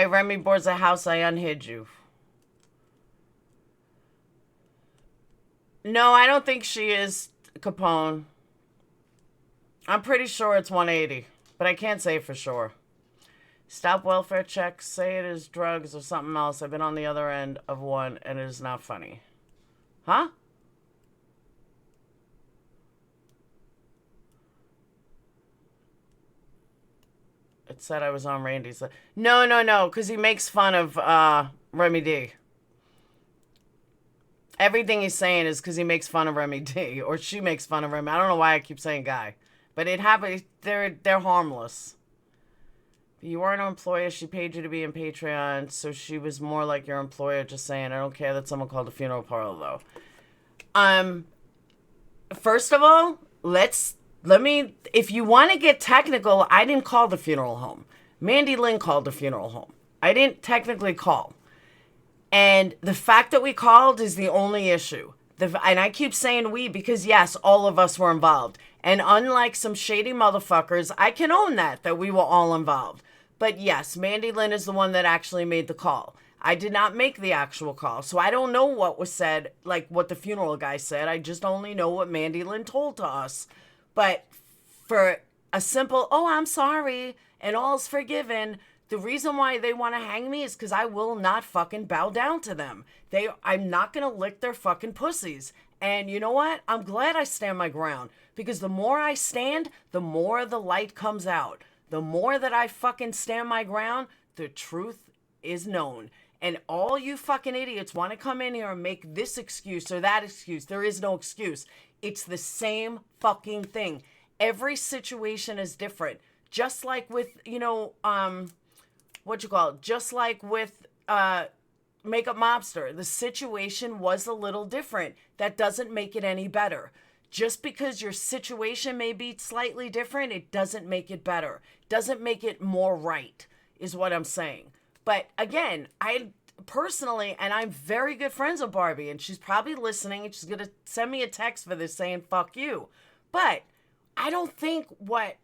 Remy boards the house, I unhid you. No, I don't think she is Capone. I'm pretty sure it's 180, but I can't say for sure. Stop welfare checks, say it is drugs or something else. I've been on the other end of one, and it is not funny. Huh? It said I was on Randy's. No, because he makes fun of Remy D. Everything he's saying is because he makes fun of Remy D. Or she makes fun of Remy. I don't know why I keep saying guy. But it happens. They're harmless. You weren't an employer. She paid you to be in Patreon. So she was more like your employer. Just saying. I don't care that someone called a funeral parlor, though. First of all, let me, if you want to get technical, I didn't call the funeral home. Mandy Lynn called the funeral home. I didn't technically call. And the fact that we called is the only issue. And I keep saying we because, yes, all of us were involved. And unlike some shady motherfuckers, I can own that we were all involved. But yes, Mandy Lynn is the one that actually made the call. I did not make the actual call, so I don't know what was said, like what the funeral guy said. I just only know what Mandy Lynn told to us. But for a simple, oh, I'm sorry, and all's forgiven, the reason why they want to hang me is because I will not fucking bow down to them. I'm not going to lick their fucking pussies. And you know what? I'm glad I stand my ground. Because the more I stand, the more the light comes out. The more that I fucking stand my ground, the truth is known. And all you fucking idiots want to come in here and make this excuse or that excuse. There is no excuse. It's the same fucking thing. Every situation is different. Just like with, just like with Makeup Mobster. The situation was a little different. That doesn't make it any better. Just because your situation may be slightly different, it doesn't make it better. Doesn't make it more right, is what I'm saying. But again, I personally, and I'm very good friends with Barbie, and she's probably listening, and she's going to send me a text for this saying, fuck you. But I don't think what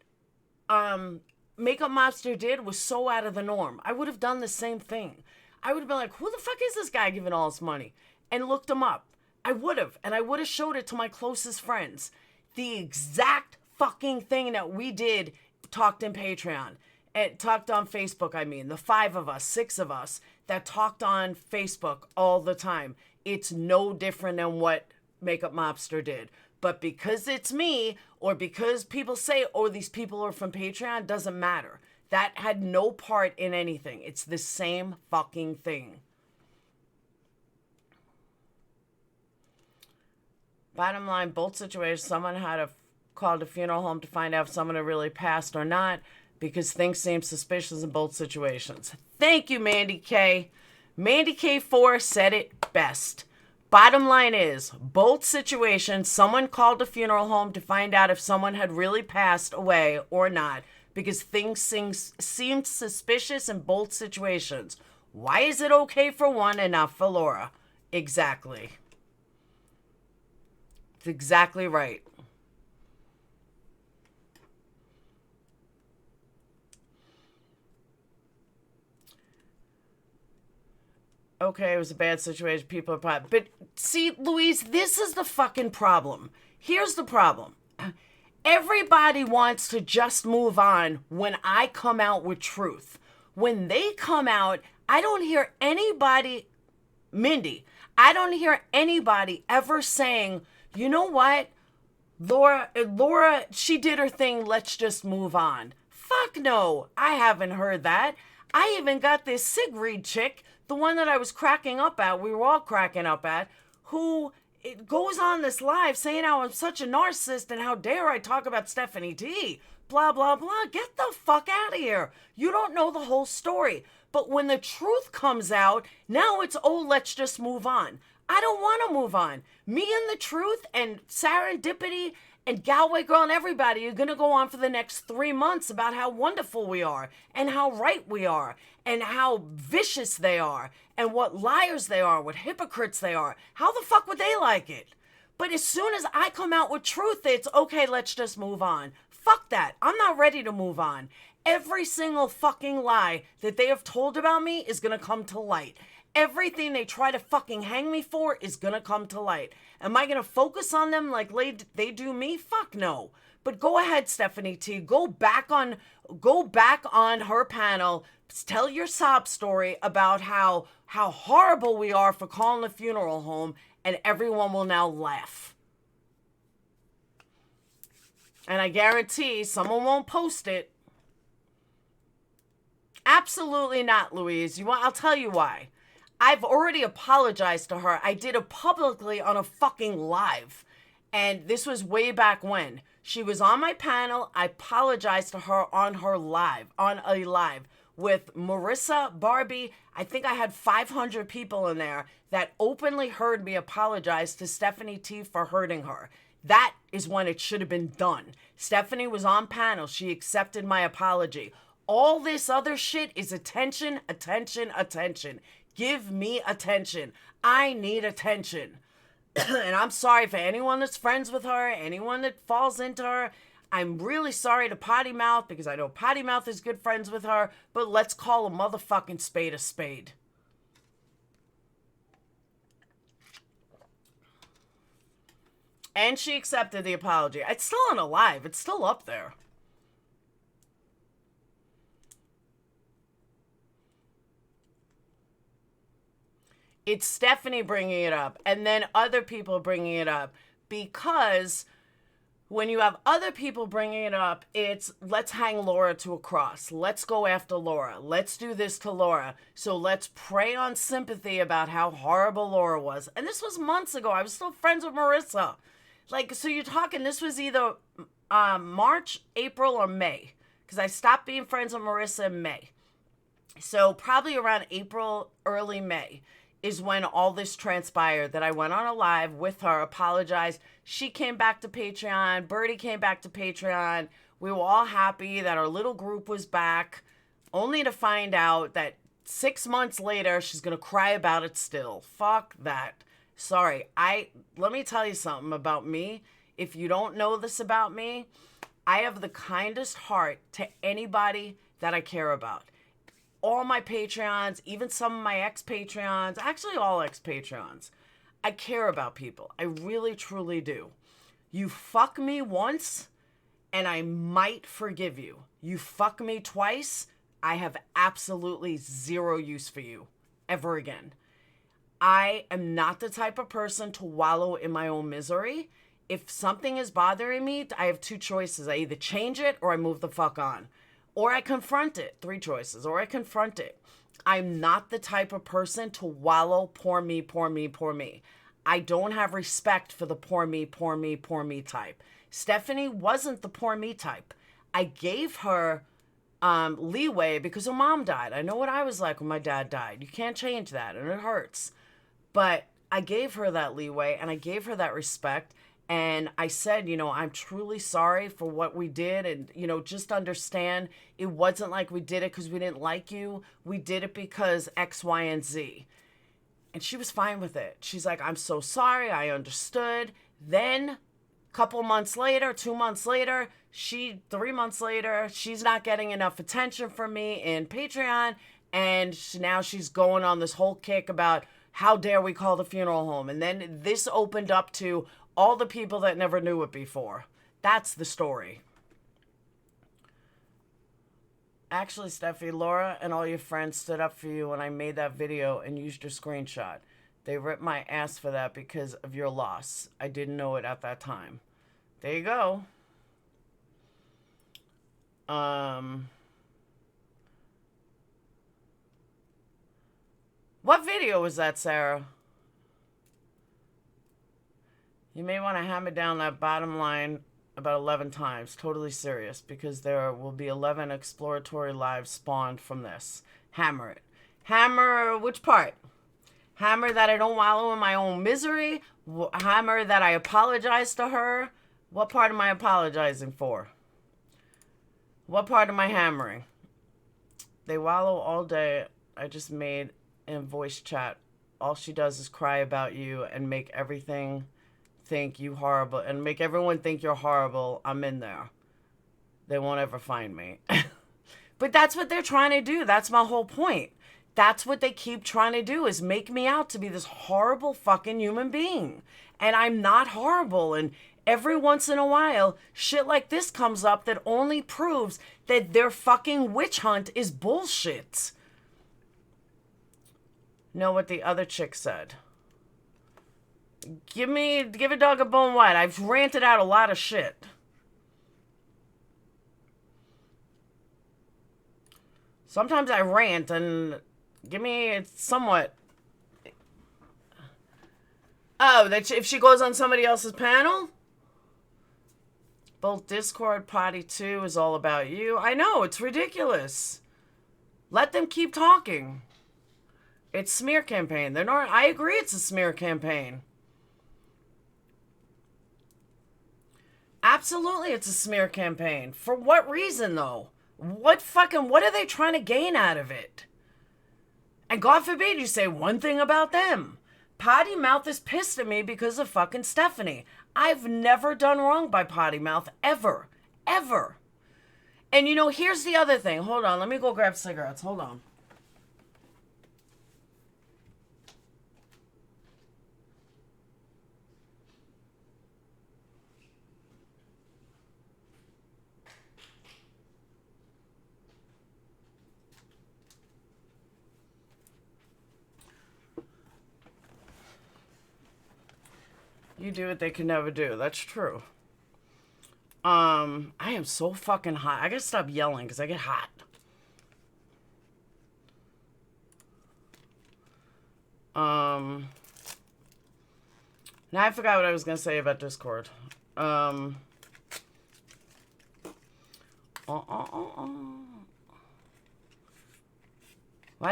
Makeup Mobster did was so out of the norm. I would have done the same thing. I would have been like, who the fuck is this guy giving all this money? And looked him up. I would have, and I would have showed it to my closest friends. The exact fucking thing that we did, talked in Patreon. It talked on Facebook, the 5 of us, 6 of us that talked on Facebook all the time. It's no different than what Makeup Mobster did. But because it's me, or because people say, oh, these people are from Patreon, doesn't matter. That had no part in anything. It's the same fucking thing. Bottom line, both situations, someone had to call the funeral home to find out if someone had really passed or not, because things seem suspicious in both situations. Thank you, Mandy K. Mandy K4 said it best. Bottom line is, both situations, someone called the funeral home to find out if someone had really passed away or not, because things seemed suspicious in both situations. Why is it okay for one and not for Laura? Exactly. It's exactly right. Okay, it was a bad situation. People are probably... But see, Louise, this is the fucking problem. Here's the problem. Everybody wants to just move on when I come out with truth. When they come out, I don't hear anybody... Mindy, I don't hear anybody ever saying, you know what? Laura, she did her thing. Let's just move on. Fuck no. I haven't heard that. I even got this Sigrid chick, the one that I was cracking up at, we were all cracking up at, who it goes on this live saying how I'm such a narcissist and how dare I talk about Stephanie T. Blah, blah, blah. Get the fuck out of here. You don't know the whole story. But when the truth comes out, now it's, oh, let's just move on. I don't want to move on. Me and the truth and Serendipity and Galway Girl and everybody are going to go on for the next 3 months about how wonderful we are and how right we are and how vicious they are and what liars they are, what hypocrites they are. How the fuck would they like it? But as soon as I come out with truth, it's okay, let's just move on. Fuck that. I'm not ready to move on. Every single fucking lie that they have told about me is going to come to light. Everything they try to fucking hang me for is going to come to light. Am I going to focus on them like they do me? Fuck no. But go ahead, Stephanie T. Go back on her panel. Tell your sob story about how horrible we are for calling the funeral home, and everyone will now laugh. And I guarantee someone won't post it. Absolutely not, Louise. I'll tell you why. I've already apologized to her. I did it publicly on a fucking live. And this was way back when. She was on my panel. I apologized to her on a live with Marissa, Barbie. I think I had 500 people in there that openly heard me apologize to Stephanie T for hurting her. That is when it should have been done. Stephanie was on panel. She accepted my apology. All this other shit is attention, attention, attention. Give me attention. I need attention. And I'm sorry for anyone that's friends with her, anyone that falls into her. I'm really sorry to Potty Mouth, because I know Potty Mouth is good friends with her, but let's call a motherfucking spade a spade. And she accepted the apology. It's still on a live. It's still up there. It's Stephanie bringing it up, and then other people bringing it up, because when you have other people bringing it up, it's let's hang Laura to a cross. Let's go after Laura. Let's do this to Laura. So let's prey on sympathy about how horrible Laura was. And this was months ago. I was still friends with Marissa. Like, so you're talking, this was either March, April, or May, because I stopped being friends with Marissa in May. So probably around April, early May is when all this transpired, that I went on a live with her, apologized. She came back to Patreon. Birdie came back to Patreon. We were all happy that our little group was back, only to find out that 6 months later, she's going to cry about it still. Fuck that. Sorry. Let me tell you something about me. If you don't know this about me, I have the kindest heart to anybody that I care about. All my Patreons, even some of my ex-Patreons, actually all ex-Patreons, I care about people. I really, truly do. You fuck me once, and I might forgive you. You fuck me twice, I have absolutely zero use for you ever again. I am not the type of person to wallow in my own misery. If something is bothering me, I have two choices. I either change it or I move the fuck on. Or I confront it. 3 choices. Or I confront it. I'm not the type of person to wallow, poor me, poor me, poor me. I don't have respect for the poor me, poor me, poor me type. Stephanie wasn't the poor me type. I gave her leeway because her mom died. I know what I was like when my dad died. You can't change that, and it hurts. But I gave her that leeway, and I gave her that respect. And I said, you know, I'm truly sorry for what we did. And, you know, just understand it wasn't like we did it because we didn't like you. We did it because X, Y, and Z. And she was fine with it. She's like, I'm so sorry. I understood. Then a couple months later, 2 months later, 3 months later, she's not getting enough attention from me in Patreon. And now she's going on this whole kick about how dare we call the funeral home. And then this opened up to all the people that never knew it before. That's the story. Actually, Steffi, Laura and all your friends stood up for you when I made that video and used your screenshot. They ripped my ass for that because of your loss. I didn't know it at that time. There you go. What video was that, Sarah? You may want to hammer down that bottom line about 11 times. Totally serious, because there will be 11 exploratory lives spawned from this. Hammer it. Hammer which part? Hammer that I don't wallow in my own misery? Hammer that I apologize to her? What part am I apologizing for? What part am I hammering? They wallow all day. I just made in voice chat. All she does is cry about you and make everything think you horrible and make everyone think you're horrible. I'm in there. They won't ever find me. But that's what they're trying to do. That's my whole point. That's what they keep trying to do, is make me out to be this horrible fucking human being. And I'm not horrible. And every once in a while, shit like this comes up that only proves that their fucking witch hunt is bullshit. Know what the other chick said. Give a dog a bone what? I've ranted out a lot of shit. Sometimes I rant and give me somewhat. Oh, that if she goes on somebody else's panel? Both Discord Potty 2 is all about you. I know, it's ridiculous. Let them keep talking. It's smear campaign. They're not. I agree it's a smear campaign. Absolutely, it's a smear campaign. For what reason, though? What are they trying to gain out of it? And God forbid you say one thing about them. Potty Mouth is pissed at me because of fucking Stephanie. I've never done wrong by Potty Mouth, ever. Ever. And you know, here's the other thing. Hold on, let me go grab cigarettes. Hold on. You do what they can never do. That's true. I am so fucking hot. I gotta stop yelling because I get hot. Now I forgot what I was gonna say about Discord. Why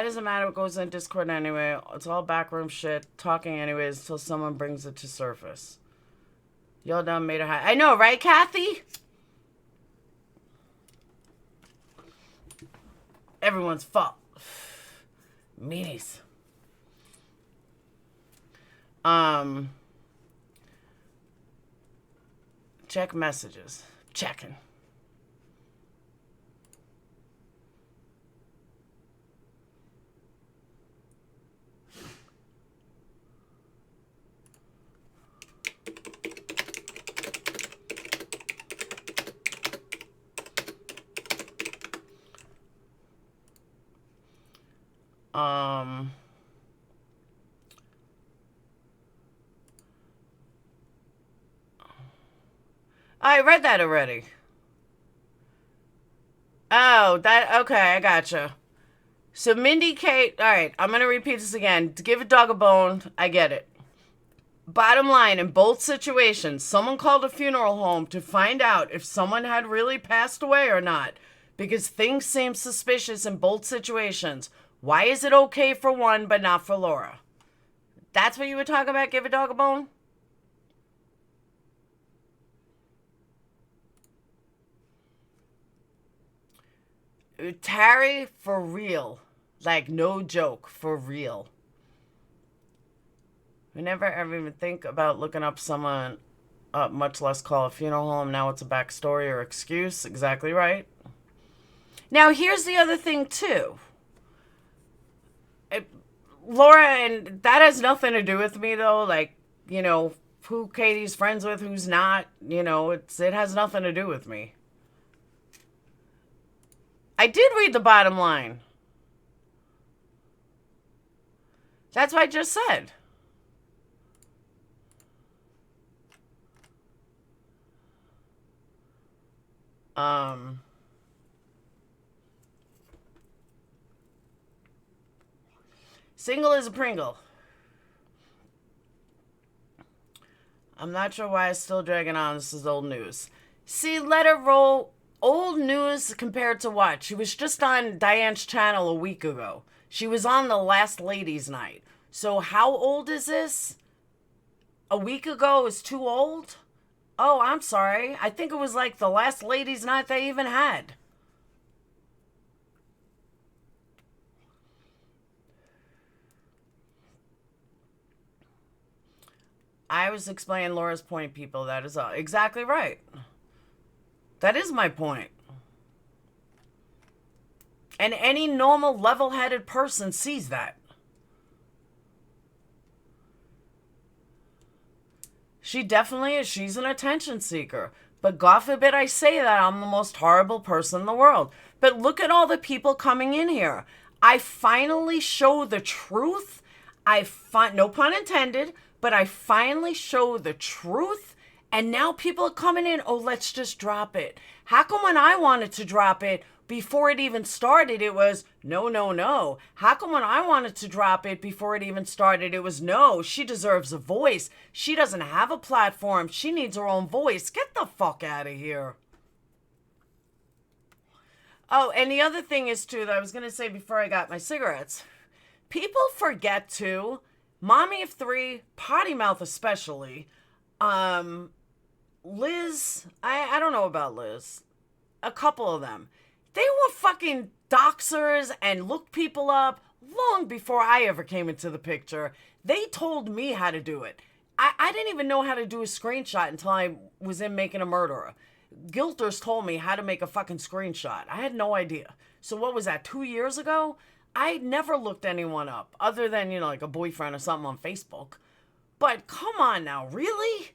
does it matter what goes in Discord anyway? It's all backroom shit, talking anyways until someone brings it to surface. Y'all done made her high. I know, right, Kathy? Everyone's fault. Meanies. Check messages. Checking. I read that already. Oh, okay, I gotcha. So Mindy Kate, all right, I'm going to repeat this again. To give a dog a bone, I get it. Bottom line, in both situations, someone called a funeral home to find out if someone had really passed away or not, because things seem suspicious in both situations. Why is it okay for one but not for Laura? That's what you were talking about, give a dog a bone? Terry, for real. Like, no joke, for real. We never ever even think about looking up someone, much less call a funeral home. Now it's a backstory or excuse. Exactly right. Now, here's the other thing, too. Laura, and that has nothing to do with me, though. Like, you know, who Katie's friends with, who's not. You know, it has nothing to do with me. I did read the bottom line. That's what I just said. Single as a Pringle. I'm not sure why it's still dragging on. This is old news. See, let it roll. Old news compared to what? She was just on Diane's channel a week ago. She was on the last ladies' night. So how old is this? A week ago is too old? Oh, I'm sorry. I think it was like the last ladies' night they even had. I was explaining Laura's point, people. That is exactly right. That is my point. And any normal, level-headed person sees that. She definitely is. She's an attention seeker. But God forbid I say that I'm the most horrible person in the world. But look at all the people coming in here. I finally show the truth. No pun intended, but I finally show the truth. And now people are coming in, oh, let's just drop it. How come when I wanted to drop it, before it even started, it was, no, no, no. How come when I wanted to drop it, before it even started, it was, no, she deserves a voice. She doesn't have a platform. She needs her own voice. Get the fuck out of here. Oh, and the other thing is, too, that I was going to say before I got my cigarettes. People forget, too, Mommy of Three, Potty Mouth especially, Liz, I don't know about Liz. A couple of them. They were fucking doxers and looked people up long before I ever came into the picture. They told me how to do it. I didn't even know how to do a screenshot until I was in Making a Murderer. Gilters told me how to make a fucking screenshot. I had no idea. So what was that, 2 years ago? I never looked anyone up other than, you know, like a boyfriend or something on Facebook. But come on now, really?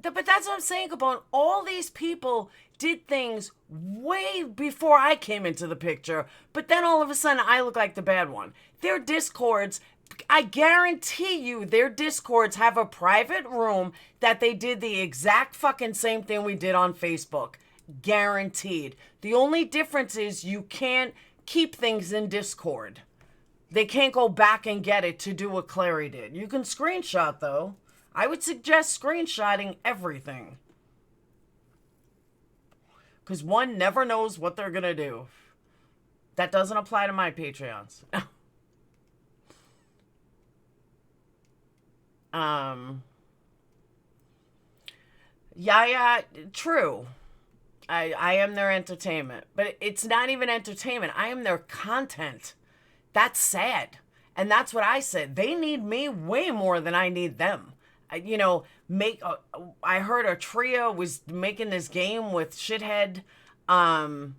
But that's what I'm saying, Capone. All these people did things way before I came into the picture, but then all of a sudden I look like the bad one. Their Discords, I guarantee you, their Discords have a private room that they did the exact fucking same thing we did on Facebook. Guaranteed. The only difference is you can't keep things in Discord. They can't go back and get it to do what Clary did. You can screenshot, though. I would suggest screenshotting everything. Because one never knows what they're going to do. That doesn't apply to my Patreons. Yeah, true. I am their entertainment. But it's not even entertainment. I am their content. That's sad. And that's what I said. They need me way more than I need them. You know, I heard a trio was making this game with Shithead. And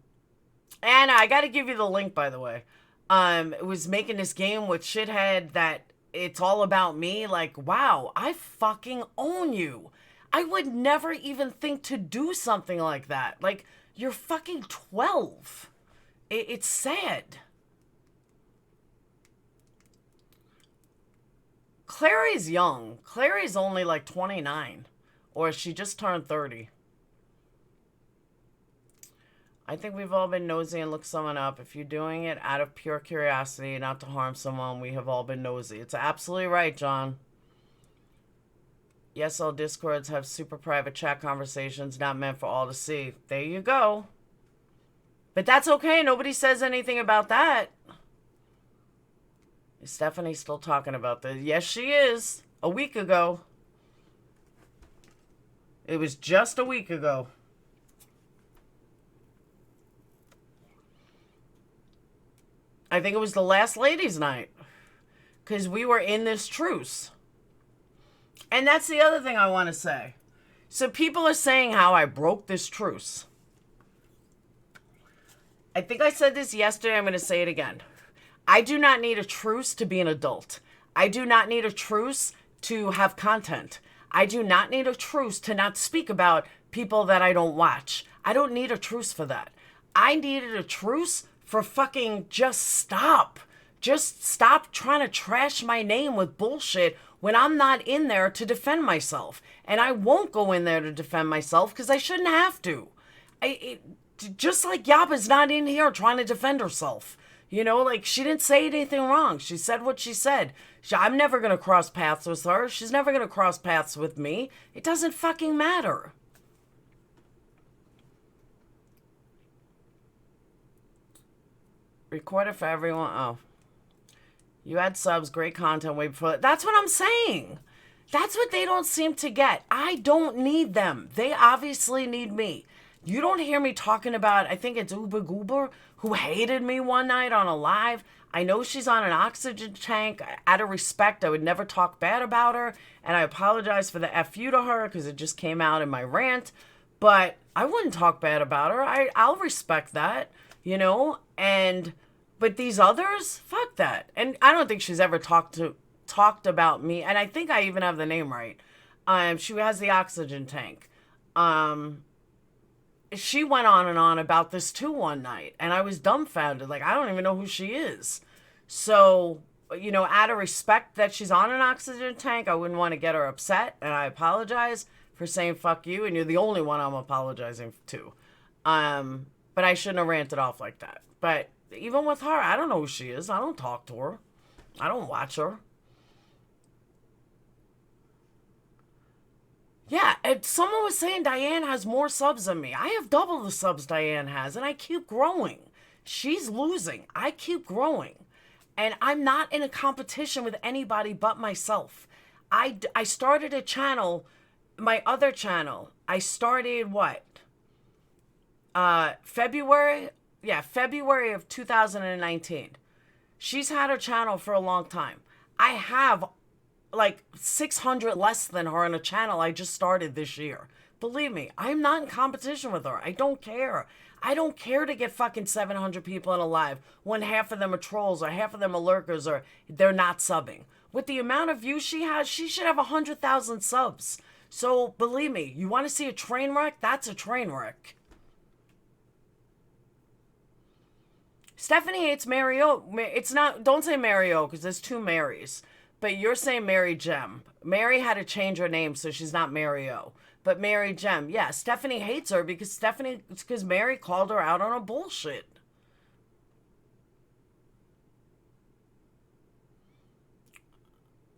I got to give you the link, by the way. It was making this game with Shithead that it's all about me. Like, wow, I fucking own you. I would never even think to do something like that. Like, you're fucking 12. It's sad. Clary's young. Clary's only like 29. Or she just turned 30. I think we've all been nosy and looked someone up. If you're doing it out of pure curiosity, not to harm someone, we have all been nosy. It's absolutely right, John. Yes, all Discords have super private chat conversations not meant for all to see. There you go. But that's okay. Nobody says anything about that. Is Stephanie still talking about this? Yes, she is. A week ago. It was just a week ago. I think it was the last ladies' night. Because we were in this truce. And that's the other thing I want to say. So people are saying how I broke this truce. I think I said this yesterday. I'm going to say it again. I do not need a truce to be an adult. I do not need a truce to have content. I do not need a truce to not speak about people that I don't watch. I don't need a truce for that. I needed a truce for fucking just stop. Just stop trying to trash my name with bullshit when I'm not in there to defend myself. And I won't go in there to defend myself because I shouldn't have to. Just like Yaba's not in here trying to defend herself. You know, like, she didn't say anything wrong. She said what she said. I'm never going to cross paths with her. She's never going to cross paths with me. It doesn't fucking matter. Record it for everyone. Oh. You had subs, great content way before. That's what I'm saying. That's what they don't seem to get. I don't need them. They obviously need me. You don't hear me talking about, I think it's Uber Goober, who hated me one night on a live. I know she's on an oxygen tank. Out of respect, I would never talk bad about her. And I apologize for the FU to her because it just came out in my rant. But I wouldn't talk bad about her. I'll respect that, you know. But these others, fuck that. And I don't think she's ever talked about me. And I think I even have the name right. She has the oxygen tank. She went on and on about this too one night. And I was dumbfounded. Like, I don't even know who she is. So, you know, out of respect that she's on an oxygen tank, I wouldn't want to get her upset. And I apologize for saying fuck you. And you're the only one I'm apologizing to. But I shouldn't have ranted off like that. But even with her, I don't know who she is. I don't talk to her. I don't watch her. Yeah, and someone was saying Diane has more subs than me. I have double the subs Diane has, and I keep growing. She's losing. I keep growing. And I'm not in a competition with anybody but myself. I started a channel my other channel, I started what? February? Yeah, February of 2019. She's had her channel for a long time. I have like 600 less than her on a channel I just started this year. Believe me, I'm not in competition with her. I don't care. I don't care to get fucking 700 people in a live when half of them are trolls or half of them are lurkers or they're not subbing. With the amount of views she has, she should have 100,000 subs. So believe me, you want to see a train wreck? That's a train wreck. Stephanie hates Mary O. It's not, don't say Mary O because there's two Marys. But you're saying Mary Gem. Mary had to change her name so she's not Mary O. But Mary Gem, yeah, Stephanie hates her because Mary called her out on her bullshit.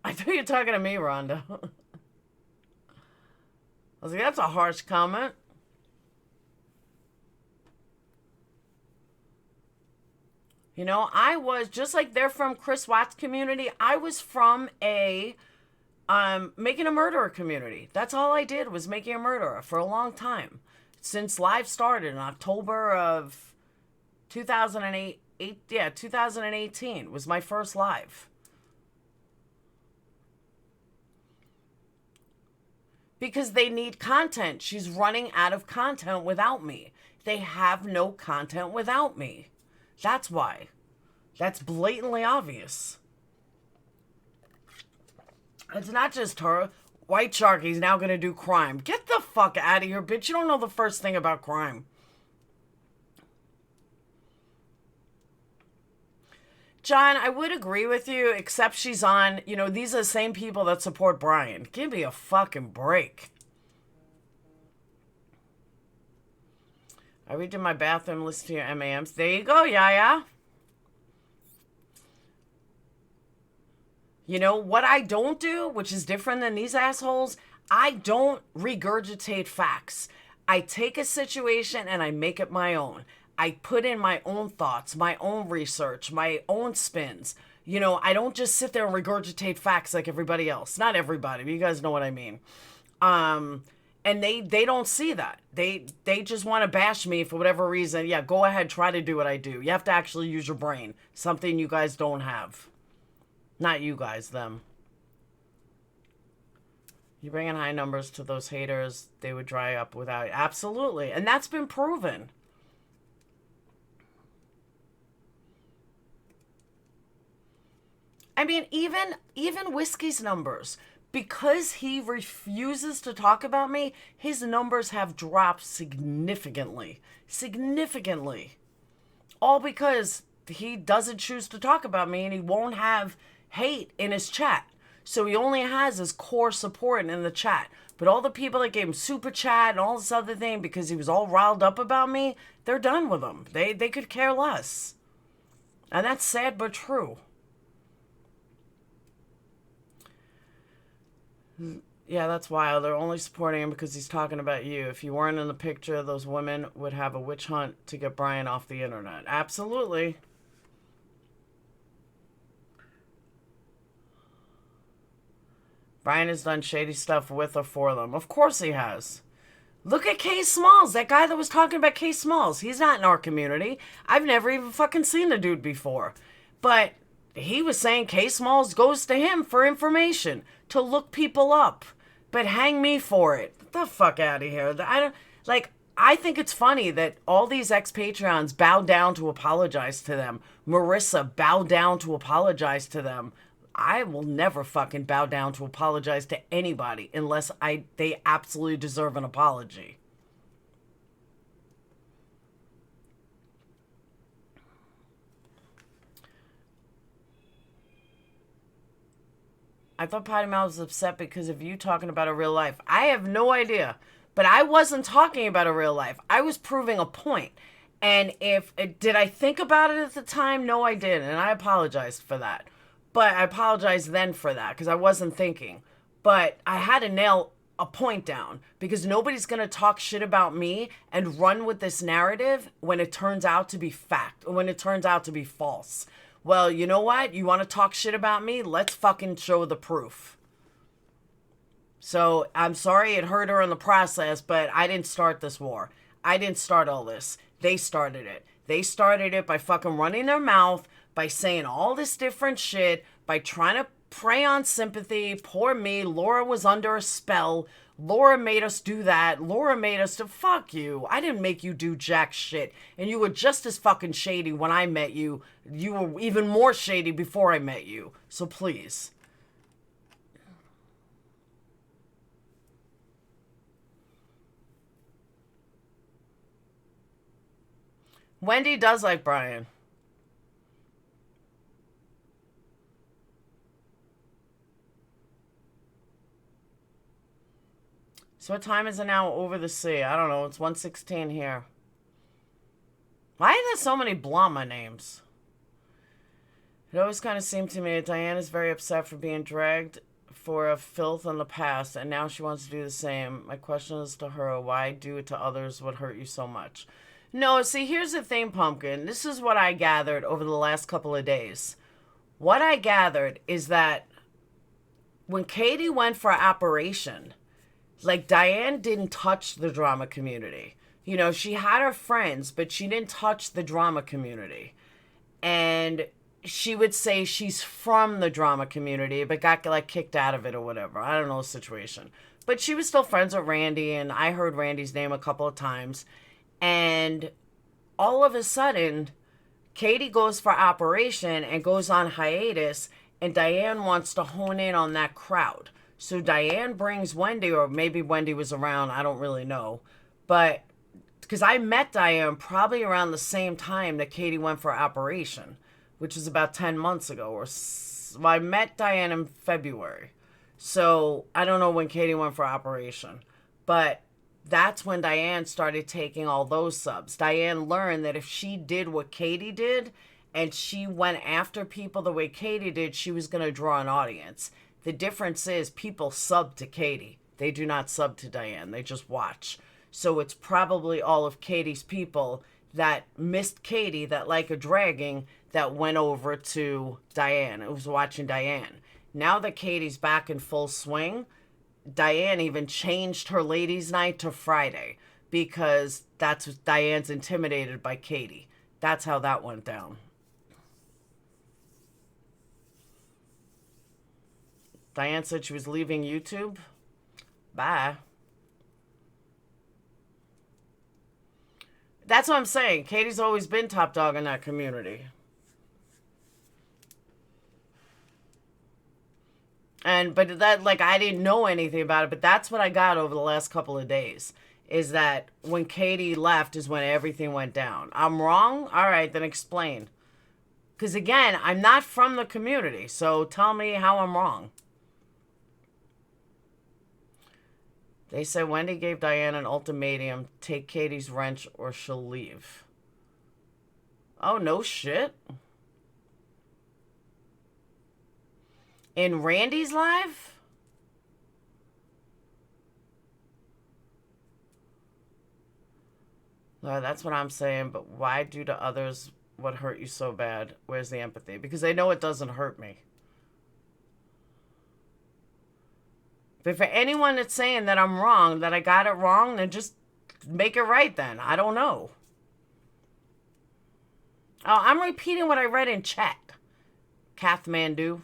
I thought you were talking to me, Rhonda. I was like, that's a harsh comment. You know, I was, just like they're from Chris Watts community, I was from a making a murderer community. That's all I did was making a murderer for a long time. Since live started in October of 2008, 2018 was my first live. Because they need content. She's running out of content without me. They have no content without me. That's why. That's blatantly obvious. It's not just her. White Sharky's now going to do crime. Get the fuck out of here, bitch. You don't know the first thing about crime. John, I would agree with you, except she's on, you know, these are the same people that support Brian. Give me a fucking break. I read in my bathroom, listen to your MAMs. There you go, Yaya. You know, what I don't do, which is different than these assholes, I don't regurgitate facts. I take a situation and I make it my own. I put in my own thoughts, my own research, my own spins. You know, I don't just sit there and regurgitate facts like everybody else. Not everybody, but you guys know what I mean. And they don't see that. They just want to bash me for whatever reason. Yeah, go ahead, try to do what I do. You have to actually use your brain. Something you guys don't have. Not you guys, them. You bring in high numbers to those haters, they would dry up without you. Absolutely. And that's been proven. I mean, even Whiskey's numbers, because he refuses to talk about me, his numbers have dropped significantly. Significantly. All because he doesn't choose to talk about me and he won't have hate in his chat. So he only has his core support in the chat. But all the people that gave him super chat and all this other thing because he was all riled up about me, they're done with him. They could care less. And that's sad but true. Yeah, that's wild. They're only supporting him because he's talking about you. If you weren't in the picture, those women would have a witch hunt to get Brian off the internet. Absolutely. Brian has done shady stuff with or for them. Of course he has. Look at K Smalls. That guy that was talking about K Smalls. He's not in our community. I've never even fucking seen the dude before. But he was saying K Smalls goes to him for information, to look people up. But hang me for it. Get the fuck out of here. I think it's funny that all these ex-Patreons bow down to apologize to them. Marissa bowed down to apologize to them. I will never fucking bow down to apologize to anybody unless they absolutely deserve an apology. I thought Potty Mouth was upset because of you talking about a real life. I have no idea. But I wasn't talking about a real life. I was proving a point. And did I think about it at the time? No, I didn't. And I apologized for that. But I apologized then for that because I wasn't thinking. But I had to nail a point down because nobody's going to talk shit about me and run with this narrative when it turns out to be fact, when it turns out to be false. Well, you know what? You want to talk shit about me? Let's fucking show the proof. So I'm sorry it hurt her in the process, but I didn't start this war. I didn't start all this. They started it. They started it by fucking running their mouth, by saying all this different shit, by trying to prey on sympathy. Poor me. Laura was under a spell. Laura made us do that. Laura made us to fuck you. I didn't make you do jack shit. And you were just as fucking shady when I met you. You were even more shady before I met you. So please. Wendy does like Brian. So what time is it now over the sea? I don't know. It's 1:16 here. Why are there so many Blama names? It always kind of seemed to me that Diane is very upset for being dragged for a filth in the past, and now she wants to do the same. My question is to her, why do it to others what hurt you so much? No, see, here's the thing, Pumpkin. This is what I gathered over the last couple of days. What I gathered is that when Katie went for operation, like, Diane didn't touch the drama community. You know, she had her friends, but she didn't touch the drama community. And she would say she's from the drama community, but got, like, kicked out of it or whatever. I don't know the situation. But she was still friends with Randy, and I heard Randy's name a couple of times. And all of a sudden, Katie goes for operation and goes on hiatus, and Diane wants to hone in on that crowd. So Diane brings Wendy, or maybe Wendy was around, I don't really know. But, because I met Diane probably around the same time that Katie went for operation, which is about 10 months ago. Well, I met Diane in February. So I don't know when Katie went for operation. But that's when Diane started taking all those subs. Diane learned that if she did what Katie did, and she went after people the way Katie did, she was going to draw an audience. The difference is people sub to Katie. They do not sub to Diane. They just watch. So it's probably all of Katie's people that missed Katie, that like a dragging, that went over to Diane. It was watching Diane. Now that Katie's back in full swing, Diane even changed her ladies' night to Friday because that's what Diane's intimidated by Katie. That's how that went down. Diane said she was leaving YouTube. Bye. That's what I'm saying. Katie's always been top dog in that community. But that, like, I didn't know anything about it, but that's what I got over the last couple of days, is that when Katie left is when everything went down. I'm wrong? All right, then explain. Because, again, I'm not from the community, so tell me how I'm wrong. They said Wendy gave Diane an ultimatum, take Katie's wrench or she'll leave. Oh, no shit. In Randy's live? Well, that's what I'm saying, but why do to others what hurt you so bad? Where's the empathy? Because they know it doesn't hurt me. But for anyone that's saying that I'm wrong, that I got it wrong, then just make it right then. I don't know. Oh, I'm repeating what I read in chat. Kathmandu.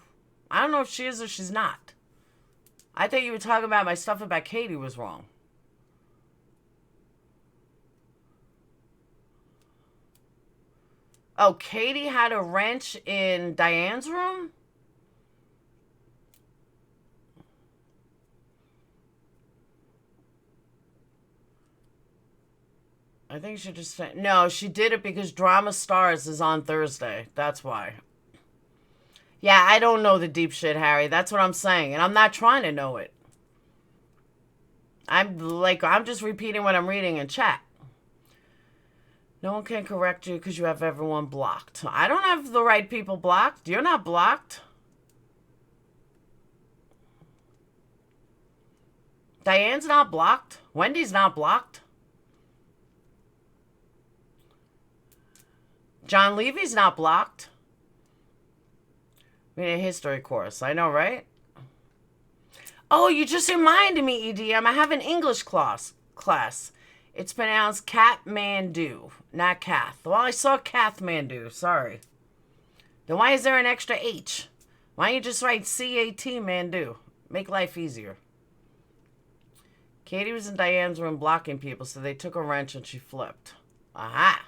I don't know if she is or she's not. I think you were talking about my stuff about Katie was wrong. Oh, Katie had a wrench in Diane's room? I think she just said... No, she did it because Drama Stars is on Thursday. That's why. Yeah, I don't know the deep shit, Harry. That's what I'm saying. And I'm not trying to know it. I'm just repeating what I'm reading in chat. No one can correct you because you have everyone blocked. I don't have the right people blocked. You're not blocked. Diane's not blocked. Wendy's not blocked. John Levy's not blocked. We need a history course. I know, right? Oh, you just reminded me, EDM. I have an English class. It's pronounced Kathmandu, not Kath. Well, I saw Kathmandu. Sorry. Then why is there an extra H? Why don't you just write C-A-T Mandu? Make life easier. Katie was in Diane's room blocking people, so they took a wrench and she flipped. Aha!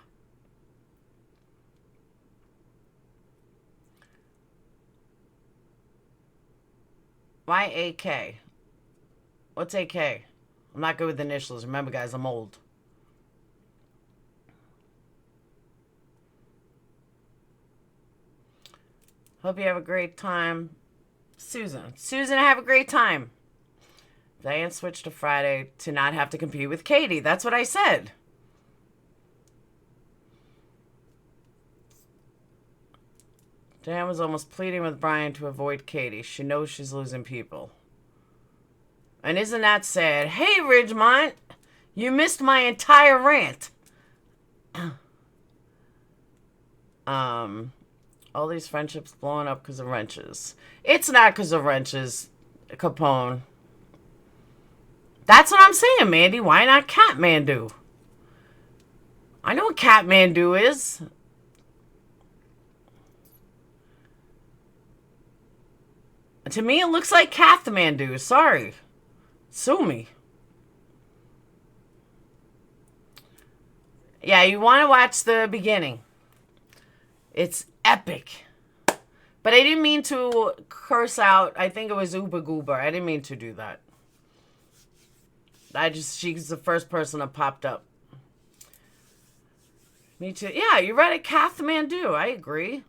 Why AK? What's AK? I'm not good with initials. Remember, guys, I'm old. Hope you have a great time. Susan, have a great time. Diane switched to Friday to not have to compete with Katie. That's what I said. Diane was almost pleading with Brian to avoid Katie. She knows she's losing people. And isn't that sad? Hey, Ridgemont, you missed my entire rant. All these friendships blowing up because of wrenches. It's not because of wrenches, Capone. That's what I'm saying, Mandy. Why not Kathmandu? I know what Kathmandu is. To me, it looks like Kathmandu. Sorry. Sue me. Yeah, you want to watch the beginning. It's epic. But I didn't mean to curse out. I think it was Uber Goober. I didn't mean to do that. She's the first person that popped up. Me too. Yeah, you read it, Kathmandu. I agree.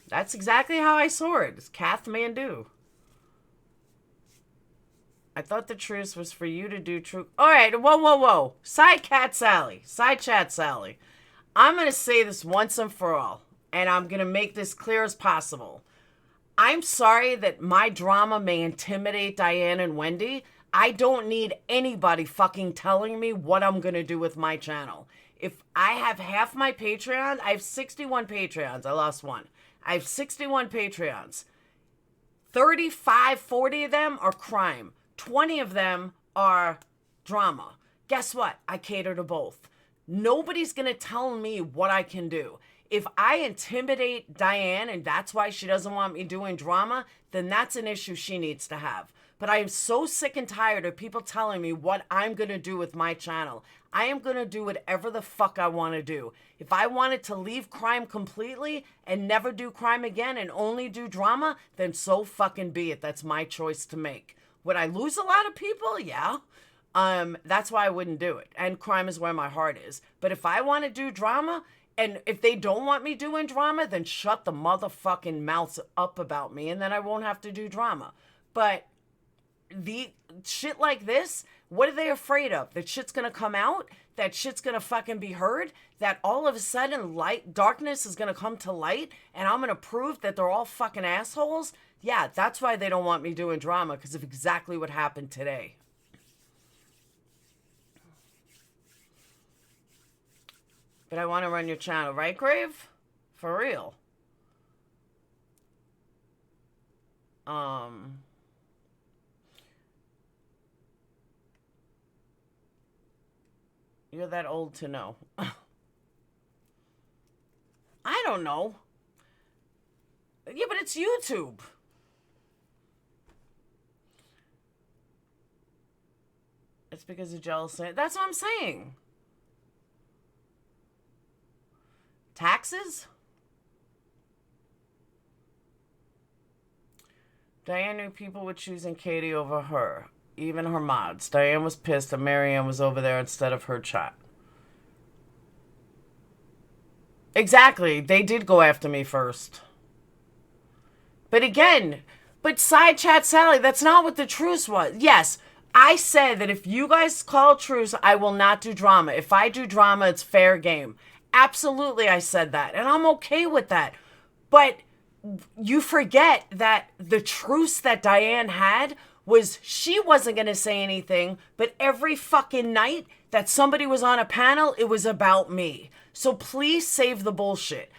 That's exactly how I saw it. It's Kathmandu. I thought the truce was for you to do true. All right, whoa. Side chat Sally. I'm going to say this once and for all, and I'm going to make this clear as possible. I'm sorry that my drama may intimidate Diane and Wendy. I don't need anybody fucking telling me what I'm going to do with my channel. If I have half my Patreon, I have 61 Patreons. I lost one. I have 61 Patreons. 35, 40 of them are crime. 20 of them are drama. Guess what? I cater to both. Nobody's going to tell me what I can do. If I intimidate Diane and that's why she doesn't want me doing drama, then that's an issue she needs to have. But I am so sick and tired of people telling me what I'm going to do with my channel. I am going to do whatever the fuck I want to do. If I wanted to leave crime completely and never do crime again and only do drama, then so fucking be it. That's my choice to make. Would I lose a lot of people? Yeah. That's why I wouldn't do it. And crime is where my heart is. But if I want to do drama, and if they don't want me doing drama, then shut the motherfucking mouths up about me, and then I won't have to do drama. But the shit like this, what are they afraid of? That shit's gonna come out? That shit's gonna fucking be heard? That all of a sudden darkness is gonna come to light, and I'm gonna prove that they're all fucking assholes? Yeah, that's why they don't want me doing drama, because of exactly what happened today. But I want to run your channel, right, Grave? For real. You're that old to know. I don't know. Yeah, but it's YouTube. It's because of jealousy. That's what I'm saying. Taxes? Diane knew people were choosing Katie over her. Even her mods. Diane was pissed that Marianne was over there instead of her chat. Exactly. They did go after me first. But again, side chat Sally, that's not what the truce was. Yes, I said that if you guys call truce, I will not do drama. If I do drama, it's fair game. Absolutely, I said that. And I'm okay with that. But you forget that the truce that Diane had was she wasn't going to say anything, but every fucking night that somebody was on a panel, it was about me. So please save the bullshit.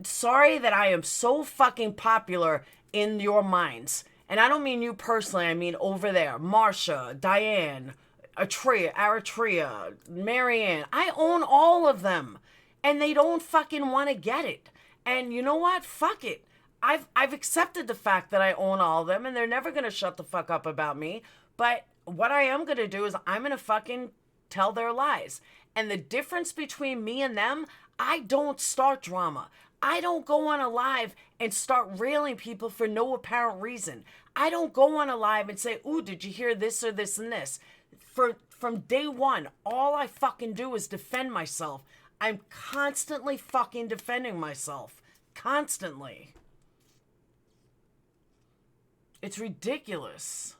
Sorry that I am so fucking popular in your minds. And I don't mean you personally. I mean over there. Marsha, Diane, Eritrea, Marianne. I own all of them. And they don't fucking want to get it. And you know what? Fuck it. I've accepted the fact that I own all of them, and they're never going to shut the fuck up about me. But what I am going to do is I'm going to fucking tell their lies. And the difference between me and them, I don't start drama. I don't go on a live and start railing people for no apparent reason. I don't go on a live and say, ooh, did you hear this or this and this? From day one, all I fucking do is defend myself. I'm constantly fucking defending myself. Constantly. It's ridiculous.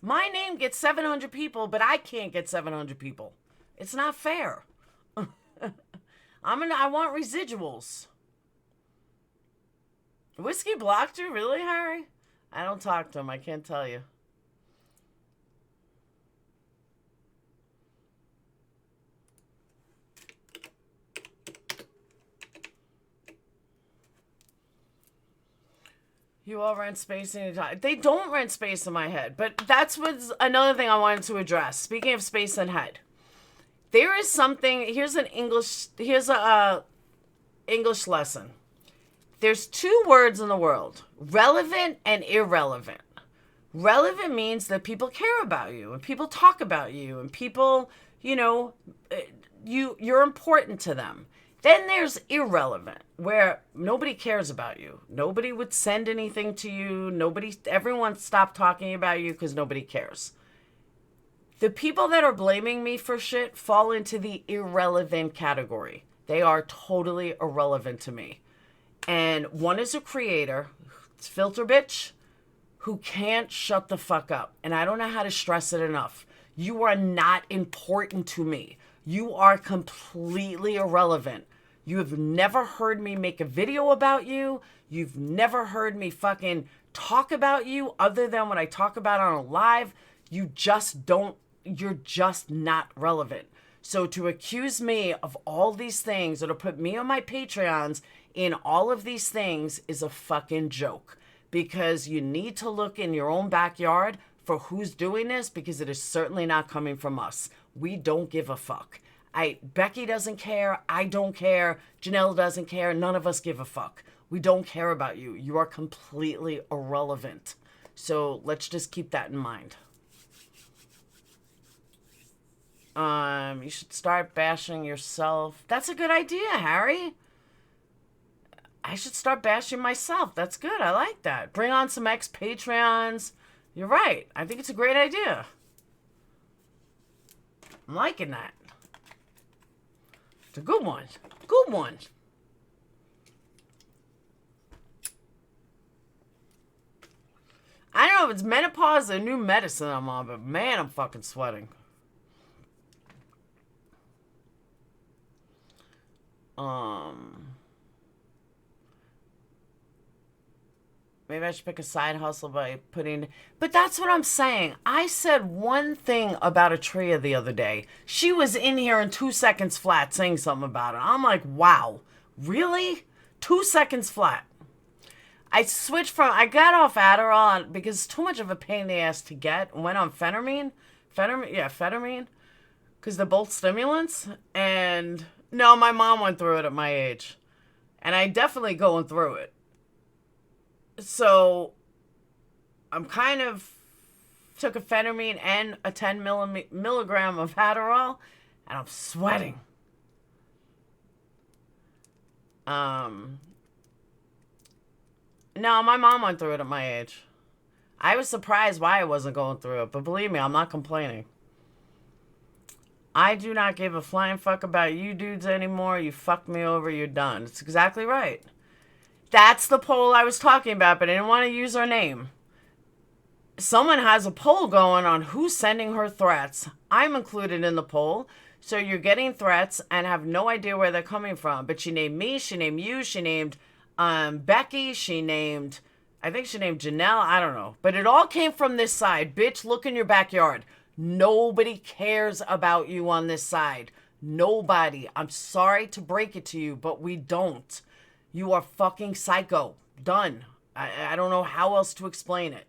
My name gets 700 people, but I can't get 700 people. It's not fair. I want residuals. Whiskey blocked you? Really, Harry? I don't talk to him. I can't tell you. You all rent space in your time. They don't rent space in my head, but that's what's another thing I wanted to address. Speaking of space and head, there is something. Here's a English lesson. There's two words in the world: relevant and irrelevant. Relevant means that people care about you and people talk about you and people, you're important to them. Then there's irrelevant, where nobody cares about you. Nobody would send anything to you. Everyone stopped talking about you because nobody cares. The people that are blaming me for shit fall into the irrelevant category. They are totally irrelevant to me. And one is a creator, it's Filter Bitch, who can't shut the fuck up. And I don't know how to stress it enough. You are not important to me. You are completely irrelevant. You have never heard me make a video about you. You've never heard me fucking talk about you other than when I talk about it on a live. You're just not relevant. So to accuse me of all these things or to put me on my Patreons in all of these things is a fucking joke. Because you need to look in your own backyard for who's doing this, because it is certainly not coming from us. We don't give a fuck. Becky doesn't care. I don't care. Janelle doesn't care. None of us give a fuck. We don't care about you. You are completely irrelevant. So let's just keep that in mind. You should start bashing yourself. That's a good idea, Harry. I should start bashing myself. That's good. I like that. Bring on some ex-Patreons. You're right. I think it's a great idea. I'm liking that. It's a good one. Good one. I don't know if it's menopause or new medicine I'm on, but man, I'm fucking sweating. Maybe I should pick a side hustle by putting... But that's what I'm saying. I said one thing about a Tria the other day. She was in here in 2 seconds flat saying something about it. I'm like, wow. Really? 2 seconds flat. I got off Adderall because it's too much of a pain in the ass to get. Went on phentermine. Phentermine. Because they're both stimulants. And no, my mom went through it at my age. And I definitely going through it. So, I'm kind of took a phentermine and a 10 milligram of Adderall, and I'm sweating. No, my mom went through it at my age. I was surprised why I wasn't going through it, but believe me, I'm not complaining. I do not give a flying fuck about you dudes anymore. You fucked me over, you're done. It's exactly right. That's the poll I was talking about, but I didn't want to use her name. Someone has a poll going on who's sending her threats. I'm included in the poll. So you're getting threats and have no idea where they're coming from. But she named me, she named you, she named Becky, I think she named Janelle, I don't know. But it all came from this side. Bitch, look in your backyard. Nobody cares about you on this side. Nobody. I'm sorry to break it to you, but we don't. You are fucking psycho. Done. I don't know how else to explain it.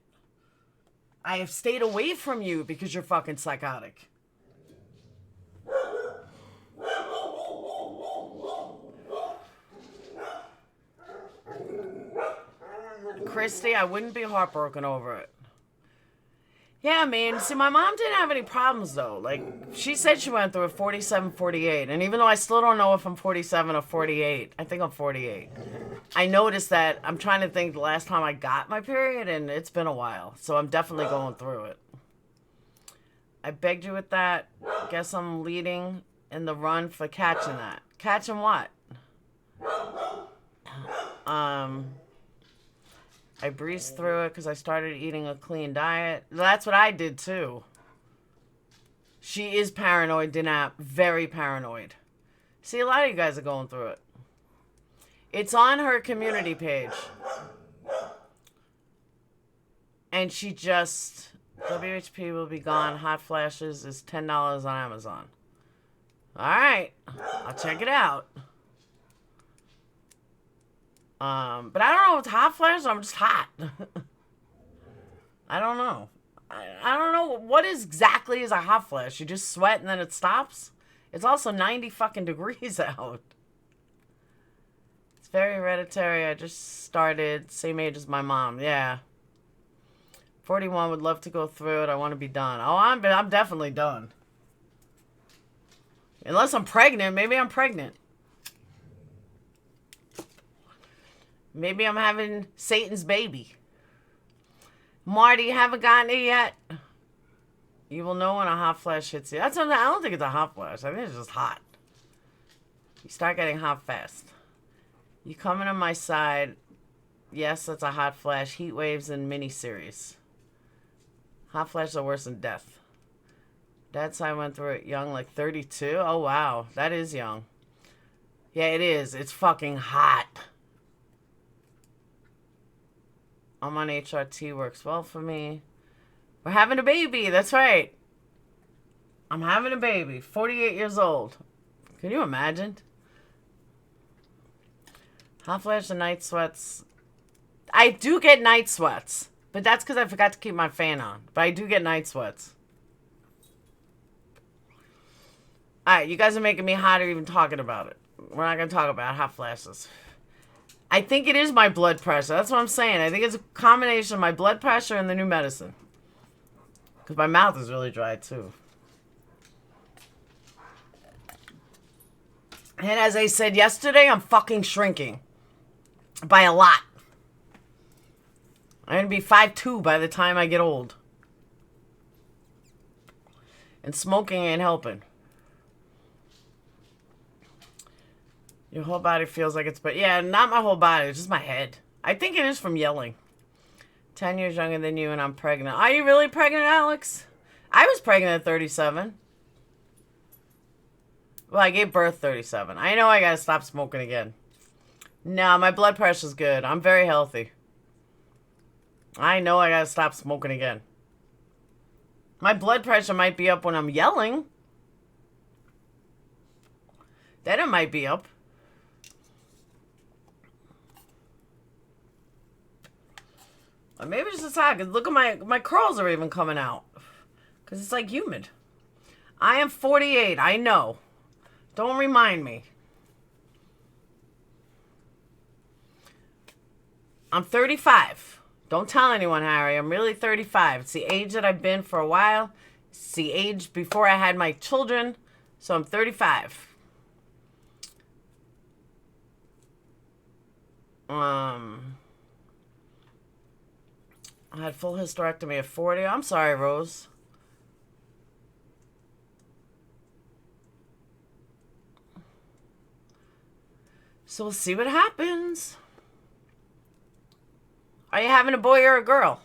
I have stayed away from you because you're fucking psychotic. Christy, I wouldn't be heartbroken over it. Yeah, man. See, my mom didn't have any problems, though. Like, she said she went through it 47, 48. And even though I still don't know if I'm 47 or 48, I think I'm 48. I noticed that I'm trying to think the last time I got my period, and it's been a while. So I'm definitely going through it. I begged you with that. Guess I'm leading in the run for catching that. Catching what? I breezed through it because I started eating a clean diet. That's what I did too. She is paranoid, Dinap. Very paranoid. See, a lot of you guys are going through it. It's on her community page. And she just... WHP will be gone. Hot Flashes is $10 on Amazon. Alright. I'll check it out. But I don't know if it's hot flashes or I'm just hot. I don't know. I don't know what exactly is a hot flash. You just sweat and then it stops? It's also 90 fucking degrees out. It's very hereditary. I just started. Same age as my mom. Yeah. 41, would love to go through it. I want to be done. Oh, I'm definitely done. Unless I'm pregnant. Maybe I'm pregnant. Maybe I'm having Satan's baby. Marty, you haven't gotten it yet? You will know when a hot flash hits you. That's something. I don't think it's a hot flash. I think it's just hot. You start getting hot fast. You coming on my side. Yes, that's a hot flash. Heat waves and miniseries. Hot flashes are worse than death. Dad's side went through it young, like 32. Oh, wow. That is young. Yeah, it is. It's fucking hot. I'm on HRT, works well for me. We're having a baby, that's right. I'm having a baby, 48 years old. Can you imagine? Hot flash and night sweats. I do get night sweats, but that's because I forgot to keep my fan on. But I do get night sweats. Alright, you guys are making me hotter even talking about it. We're not going to talk about hot flashes. I think it is my blood pressure. That's what I'm saying. I think it's a combination of my blood pressure and the new medicine. Because my mouth is really dry, too. And as I said yesterday, I'm fucking shrinking. By a lot. I'm going to be 5'2" by the time I get old. And smoking ain't helping. Your whole body feels like it's... But yeah, not my whole body. It's just my head. I think it is from yelling. 10 years younger than you and I'm pregnant. Are you really pregnant, Alex? I was pregnant at 37. Well, I gave birth 37. I know I gotta stop smoking again. No, my blood pressure's good. I'm very healthy. I know I gotta stop smoking again. My blood pressure might be up when I'm yelling. Then it might be up. Or maybe it's just hot. Cause look at my curls are even coming out. Because it's like humid. I am 48. I know. Don't remind me. I'm 35. Don't tell anyone, Harry. I'm really 35. It's the age that I've been for a while. It's the age before I had my children. So I'm 35. I had full hysterectomy at 40. I'm sorry, Rose. So we'll see what happens. Are you having a boy or a girl?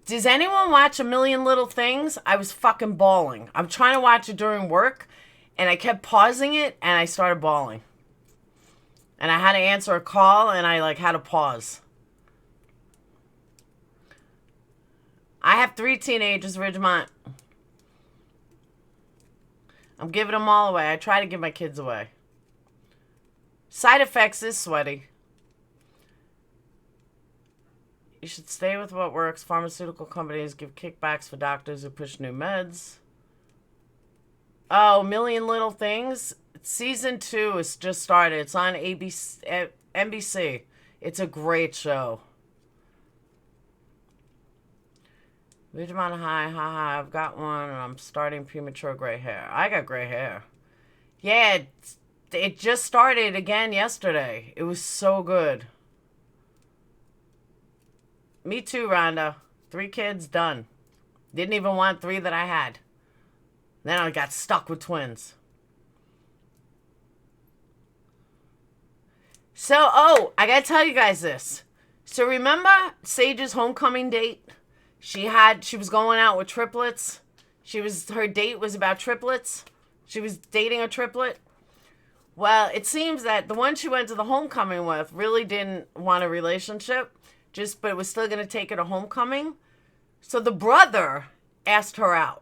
Does anyone watch A Million Little Things? I was fucking bawling. I'm trying to watch it during work, and I kept pausing it, and I started bawling. And I had to answer a call, and I, had to pause. I have 3 teenagers, Ridgemont. I'm giving them all away. I try to give my kids away. Side effects is sweaty. You should stay with what works. Pharmaceutical companies give kickbacks for doctors who push new meds. Oh, Million Little Things. Season 2 is just started. It's on NBC. It's a great show. Vitamin high, haha, I've got one, and I'm starting premature gray hair. I got gray hair. Yeah, it just started again yesterday. It was so good. Me too, Rhonda. 3 kids, done. Didn't even want 3 that I had. Then I got stuck with twins. So, oh, I gotta tell you guys this. So remember Sage's homecoming date? She was going out with triplets. Her date was about triplets. She was dating a triplet. Well, it seems that the one she went to the homecoming with really didn't want a relationship, but it was still going to take her to homecoming. So the brother asked her out.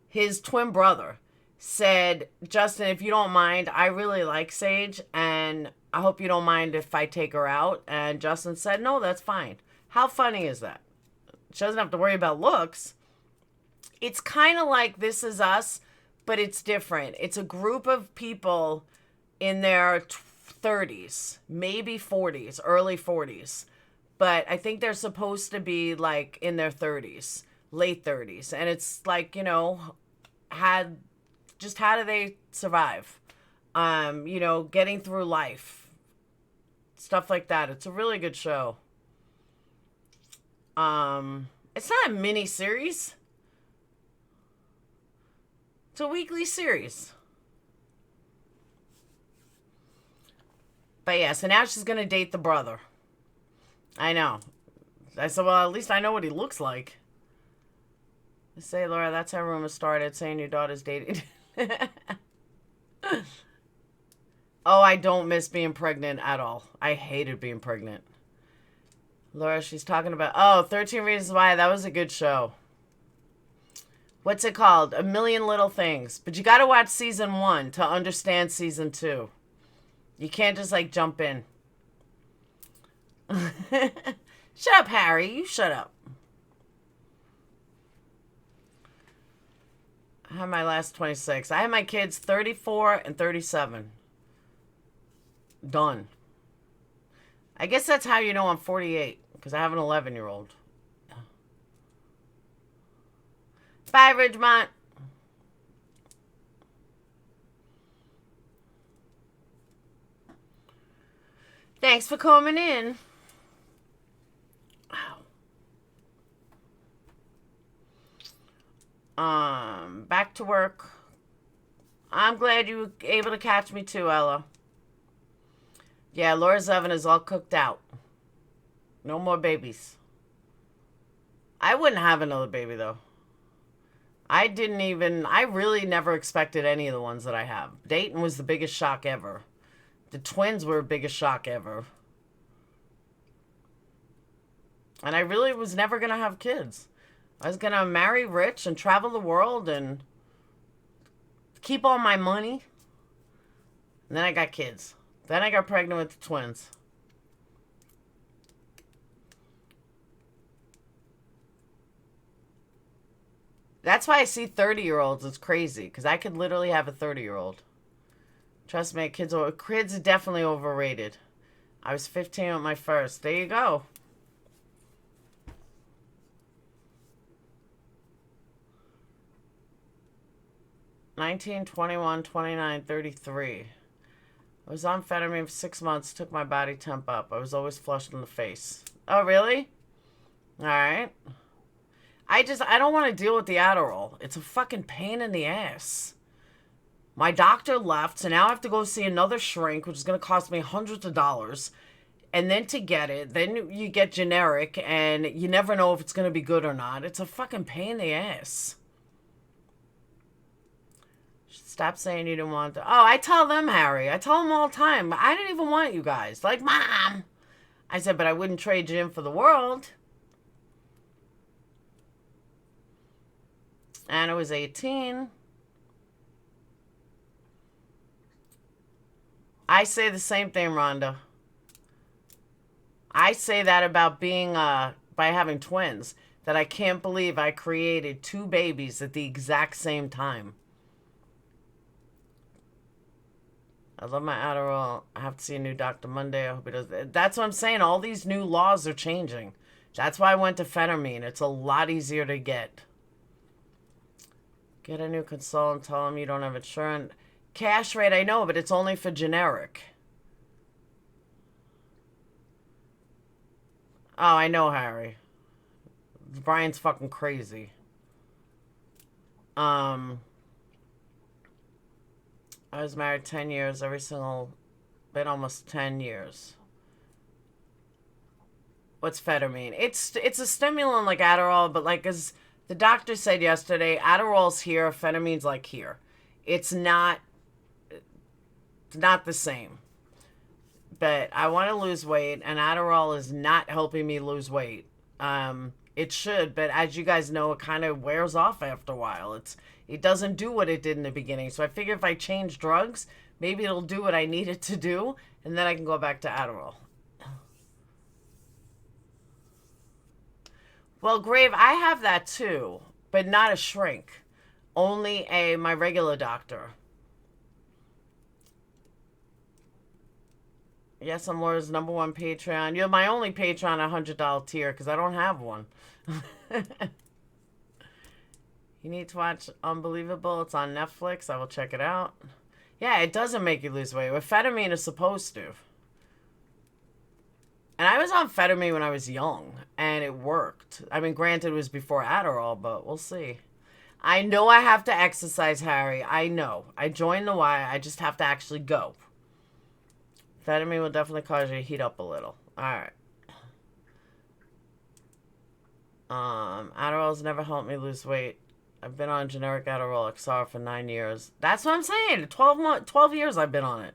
His twin brother said, Justin, if you don't mind, I really like Sage, and I hope you don't mind if I take her out. And Justin said, no, that's fine. How funny is that? She doesn't have to worry about looks. It's kind of like This Is Us, but it's different. It's a group of people in their 30s, maybe 40s, early 40s. But I think they're supposed to be like in their 30s, late 30s. And it's like, you know, how do they survive? You know, getting through life. Stuff like that. It's a really good show. It's not a mini series. It's a weekly series. But yeah, so now she's gonna date the brother. I know. I said, well, at least I know what he looks like. I say, Laura, that's how rumors started, saying your daughter's dating. Oh, I don't miss being pregnant at all. I hated being pregnant. Laura, she's talking about... 13 Reasons Why. That was a good show. What's it called? A Million Little Things. But you got to watch season 1 to understand season 2. You can't just, like, jump in. Shut up, Harry. You shut up. I have my last 26. I have my kids 34 and 37. Done. I guess that's how you know I'm 48. Because I have an 11-year-old. Bye, Ridgemont. Thanks for coming in. Back to work. I'm glad you were able to catch me too, Ella. Yeah, Laura's oven is all cooked out. No more babies. I wouldn't have another baby, though. I really never expected any of the ones that I have. Dayton was the biggest shock ever. The twins were the biggest shock ever. And I really was never going to have kids. I was going to marry rich and travel the world and keep all my money. And then I got kids. Then I got pregnant with the twins. That's why I see 30-year-olds. It's crazy. Because I could literally have a 30-year-old. Trust me, kids are definitely overrated. I was 15 with my first. There you go. $19, $21, $29, $33. I was on amphetamine for 6 months. Took my body temp up. I was always flushed in the face. Oh, really? All right. I don't want to deal with the Adderall. It's a fucking pain in the ass. My doctor left, so now I have to go see another shrink, which is going to cost me hundreds of dollars. And then to get it, then you get generic, and you never know if it's going to be good or not. It's a fucking pain in the ass. Stop saying you didn't want to. Oh, I tell them, Harry. I tell them all the time. I didn't even want you guys. Like, Mom. I said, but I wouldn't trade you in for the world. Anna was 18. I say the same thing, Rhonda. I say that about being, by having twins, that I can't believe I created 2 babies at the exact same time. I love my Adderall. I have to see a new doctor Monday. I hope he does. That's what I'm saying. All these new laws are changing. That's why I went to phentermine. It's a lot easier to get. Get a new consultant. Tell them you don't have insurance. Cash rate, I know, but it's only for generic. Oh, I know, Harry. Brian's fucking crazy. I was married 10 years, been almost 10 years. What's phentermine? It's a stimulant like Adderall, but like as the doctor said yesterday, Adderall's here, phentermine's like here. It's not the same. But I want to lose weight, and Adderall is not helping me lose weight. It should, but as you guys know, it kind of wears off after a while. It doesn't do what it did in the beginning. So I figure if I change drugs, maybe it'll do what I need it to do, and then I can go back to Adderall. Well, Grave, I have that too, but not a shrink. Only my regular doctor. Yes, I'm Laura's #1 Patreon. You're my only Patreon $100 tier because I don't have one. You need to watch Unbelievable. It's on Netflix. I will check it out. Yeah, it doesn't make you lose weight. What phentermine is supposed to. And I was on phentermine when I was young, and it worked. I mean, granted, it was before Adderall, but we'll see. I know I have to exercise, Harry. I know. I joined the Y. I just have to actually go. Phentermine will definitely cause you to heat up a little. Alright. Adderall's never helped me lose weight. I've been on generic Adderall XR for 9 years. That's what I'm saying. 12 years I've been on it.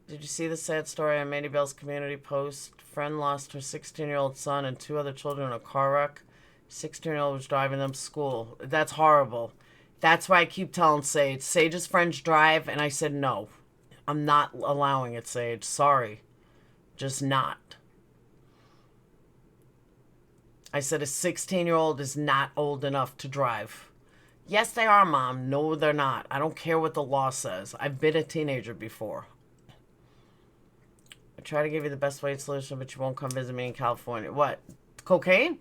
Did you see the sad story on Mandy Bell's community post? Friend lost her 16-year-old son and 2 other children in a car wreck. 16-year-old was driving them to school. That's horrible. That's why I keep telling Sage. Sage's friends drive, and I said no. I'm not allowing it, Sage. Sorry. Just not. I said a 16-year-old is not old enough to drive. Yes, they are, Mom. No, they're not. I don't care what the law says. I've been a teenager before. I try to give you the best weight solution, but you won't come visit me in California. What? Cocaine?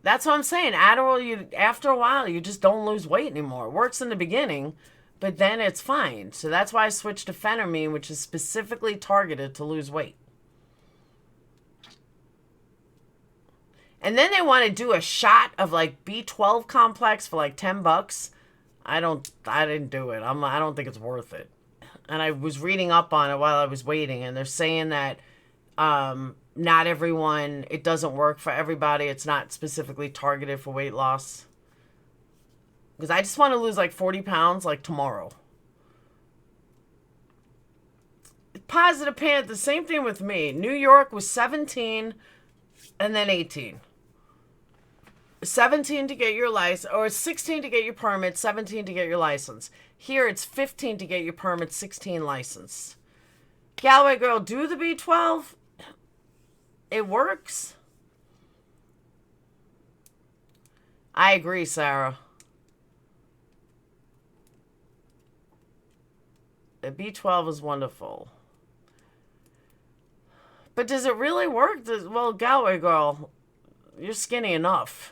That's what I'm saying. Adderall, after a while, you just don't lose weight anymore. It works in the beginning, but then it's fine. So that's why I switched to phentermine, which is specifically targeted to lose weight. And then they want to do a shot of like B12 complex for like $10. I didn't do it. I don't think it's worth it. And I was reading up on it while I was waiting, and they're saying that not everyone, it doesn't work for everybody. It's not specifically targeted for weight loss. Because I just want to lose like 40 pounds like tomorrow. Positive Panther, same thing with me. New York was 17 and then 18. 17 to get your license, or 16 to get your permit, 17 to get your license. Here it's 15 to get your permit, 16 license. Galway girl, do the B12. It works. I agree, Sarah. The B12 is wonderful. But does it really work? Well, Galway girl, you're skinny enough.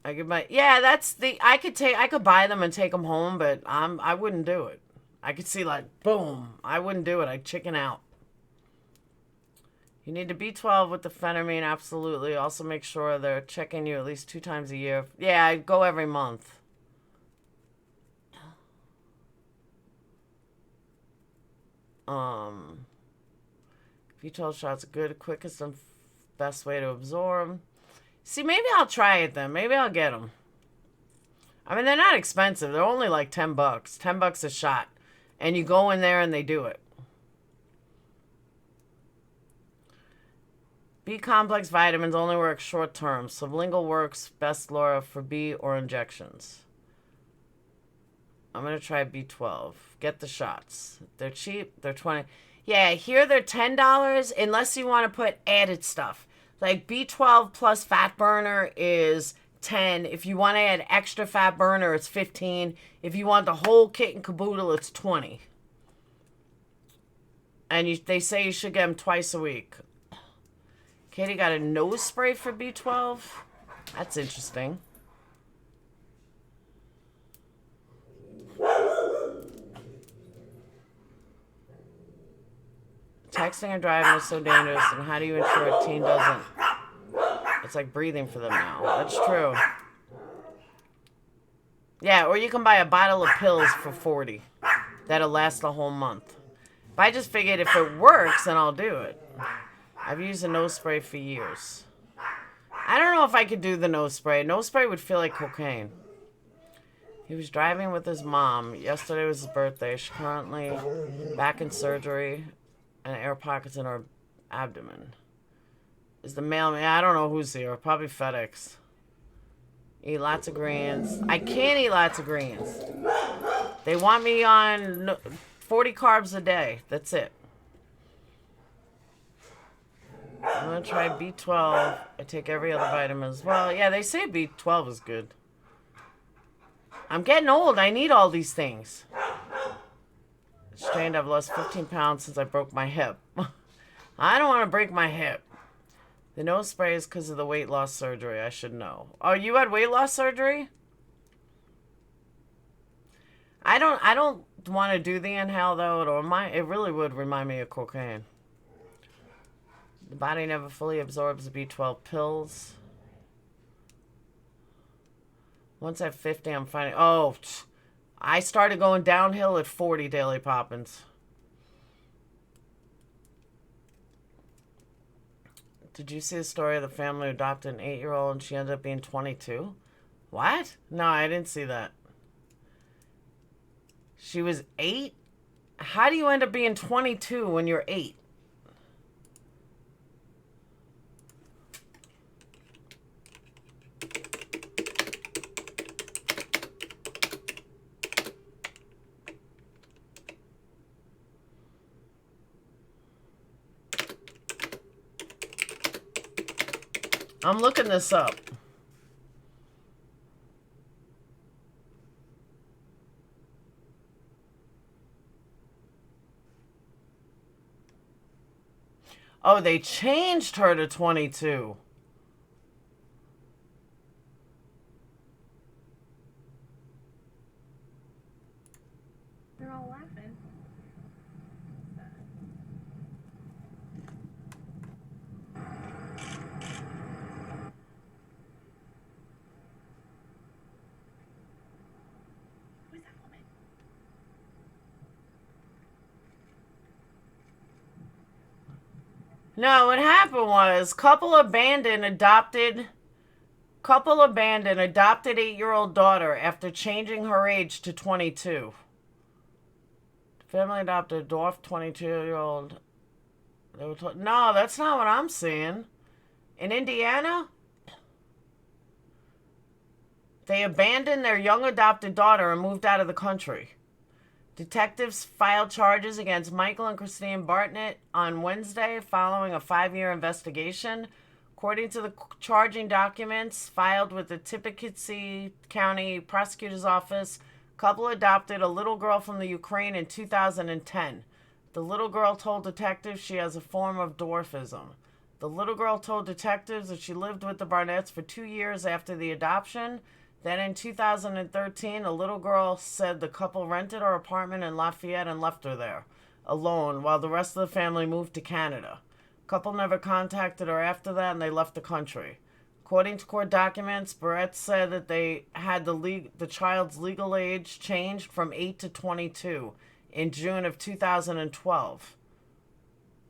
I could buy, yeah, that's the, I could buy them and take them home, but I wouldn't do it. I could see like, boom, I wouldn't do it. I'd chicken out. You need to B12 with the phentermine, absolutely. Also make sure they're checking you at least 2 times a year. Yeah, I go every month. B12 shots are good, quickest and best way to absorb. See, maybe I'll try it then. Maybe I'll get them. I mean, they're not expensive. They're only like $10. $10 a shot. And you go in there and they do it. B-complex vitamins only work short term. Sublingual works best, Laura, for B or injections. I'm going to try B12. Get the shots. They're cheap. They're 20. Yeah, here they're $10 unless you want to put added stuff. Like B12 plus fat burner is 10. If you want to add extra fat burner, it's 15. If you want the whole kit and caboodle, it's 20. And they say you should get them twice a week. Katie got a nose spray for B12. That's interesting. Texting and driving is so dangerous, and how do you ensure a teen doesn't? It's like breathing for them now. That's true. Yeah, or you can buy a bottle of pills for $40. That'll last a whole month. But I just figured if it works, then I'll do it. I've used a nose spray for years. I don't know if I could do the nose spray. Nose spray would feel like cocaine. He was driving with his mom. Yesterday was his birthday. She's currently back in surgery and air pockets in her abdomen. Is the mailman? I don't know who's here. Probably FedEx. Eat lots of greens. I can't eat lots of greens. They want me on 40 carbs a day. That's it. I'm going to try B12. I take every other vitamin as well. Yeah, they say B12 is good. I'm getting old. I need all these things. Strained, I've lost 15 pounds since I broke my hip. I don't want to break my hip. The nose spray is because of the weight loss surgery. I should know. Oh, you had weight loss surgery? I don't want to do the inhale, though. It really would remind me of cocaine. The body never fully absorbs the B12 pills. Once at 50, I'm finding... Oh, I started going downhill at 40 daily poppins. Did you see the story of the family who adopted an 8-year-old and she ended up being 22? What? No, I didn't see that. She was 8? How do you end up being 22 when you're 8? I'm looking this up. Oh, they changed her to 22. They're all laughing. Who's that woman? No, what happened was couple abandoned adopted 8-year-old daughter after changing her age to 22. Family adopted a dwarf 22-year-old. No, that's not what I'm seeing. In Indiana, they abandoned their young adopted daughter and moved out of the country. Detectives filed charges against Michael and Christine Bartnett on Wednesday following a 5-year investigation. According to the charging documents filed with the Tippecanoe County Prosecutor's Office, the couple adopted a little girl from the Ukraine in 2010. The little girl told detectives she has a form of dwarfism. The little girl told detectives that she lived with the Barnetts for 2 years after the adoption. Then in 2013, a little girl said the couple rented her apartment in Lafayette and left her there, alone, while the rest of the family moved to Canada. The couple never contacted her after that, and they left the country. According to court documents, Barrett said that they had the child's legal age changed from 8 to 22 in June of 2012.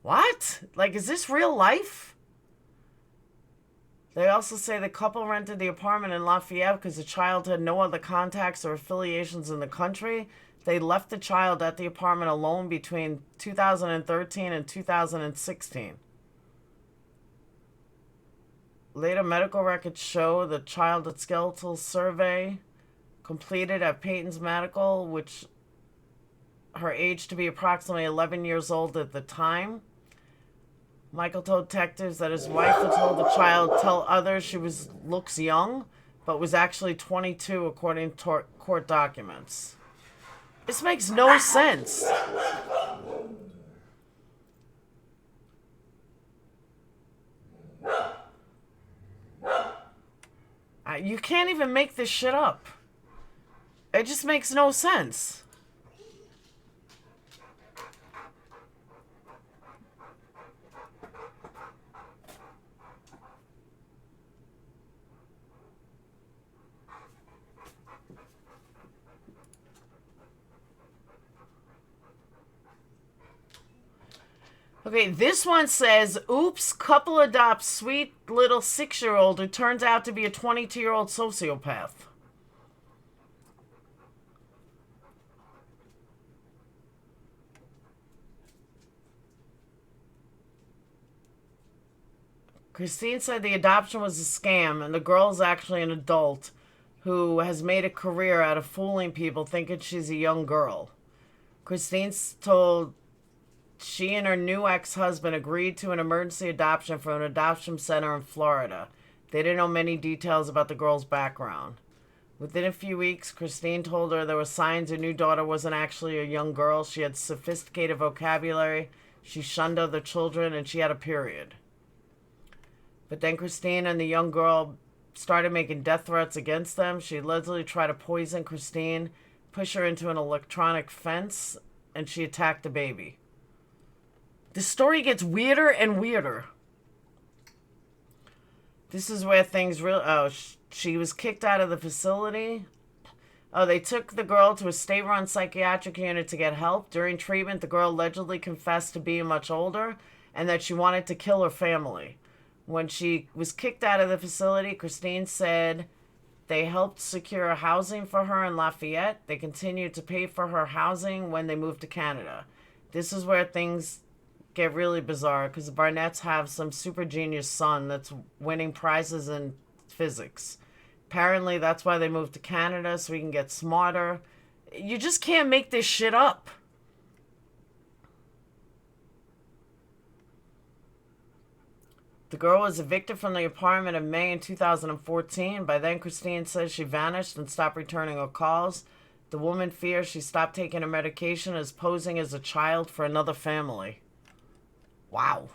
What? Like, is this real life? They also say the couple rented the apartment in Lafayette because the child had no other contacts or affiliations in the country. They left the child at the apartment alone between 2013 and 2016. Later medical records show the child at skeletal survey completed at Peyton's Medical, which her age to be approximately 11 years old at the time. Michael told detectives that his wife had told the child tell others she looks young, but was actually 22 according to court documents. This makes no sense. You can't even make this shit up. It just makes no sense. Okay, this one says, oops, couple adopts sweet little 6-year-old who turns out to be a 22-year-old sociopath. Christine said the adoption was a scam and the girl is actually an adult who has made a career out of fooling people thinking she's a young girl. Christine's told she and her new ex-husband agreed to an emergency adoption from an adoption center in Florida. They didn't know many details about the girl's background. Within a few weeks, Christine told her there were signs her new daughter wasn't actually a young girl. She had sophisticated vocabulary, she shunned other children, and she had a period. But then Christine and the young girl started making death threats against them. She allegedly tried to poison Christine, push her into an electronic fence, and she attacked the baby. The story gets weirder and weirder. This is where things really... Oh, she was kicked out of the facility. Oh, they took the girl to a state-run psychiatric unit to get help. During treatment, the girl allegedly confessed to being much older and that she wanted to kill her family. When she was kicked out of the facility, Christine said they helped secure housing for her in Lafayette. They continued to pay for her housing when they moved to Canada. This is where things get really bizarre because the Barnetts have some super genius son that's winning prizes in physics. Apparently that's why they moved to Canada, so we can get smarter. You just can't make this shit up. The girl was evicted from the apartment in May in 2014. By then, Christine says she vanished and stopped returning her calls. The woman fears she stopped taking her medication as posing as a child for another family. Wow.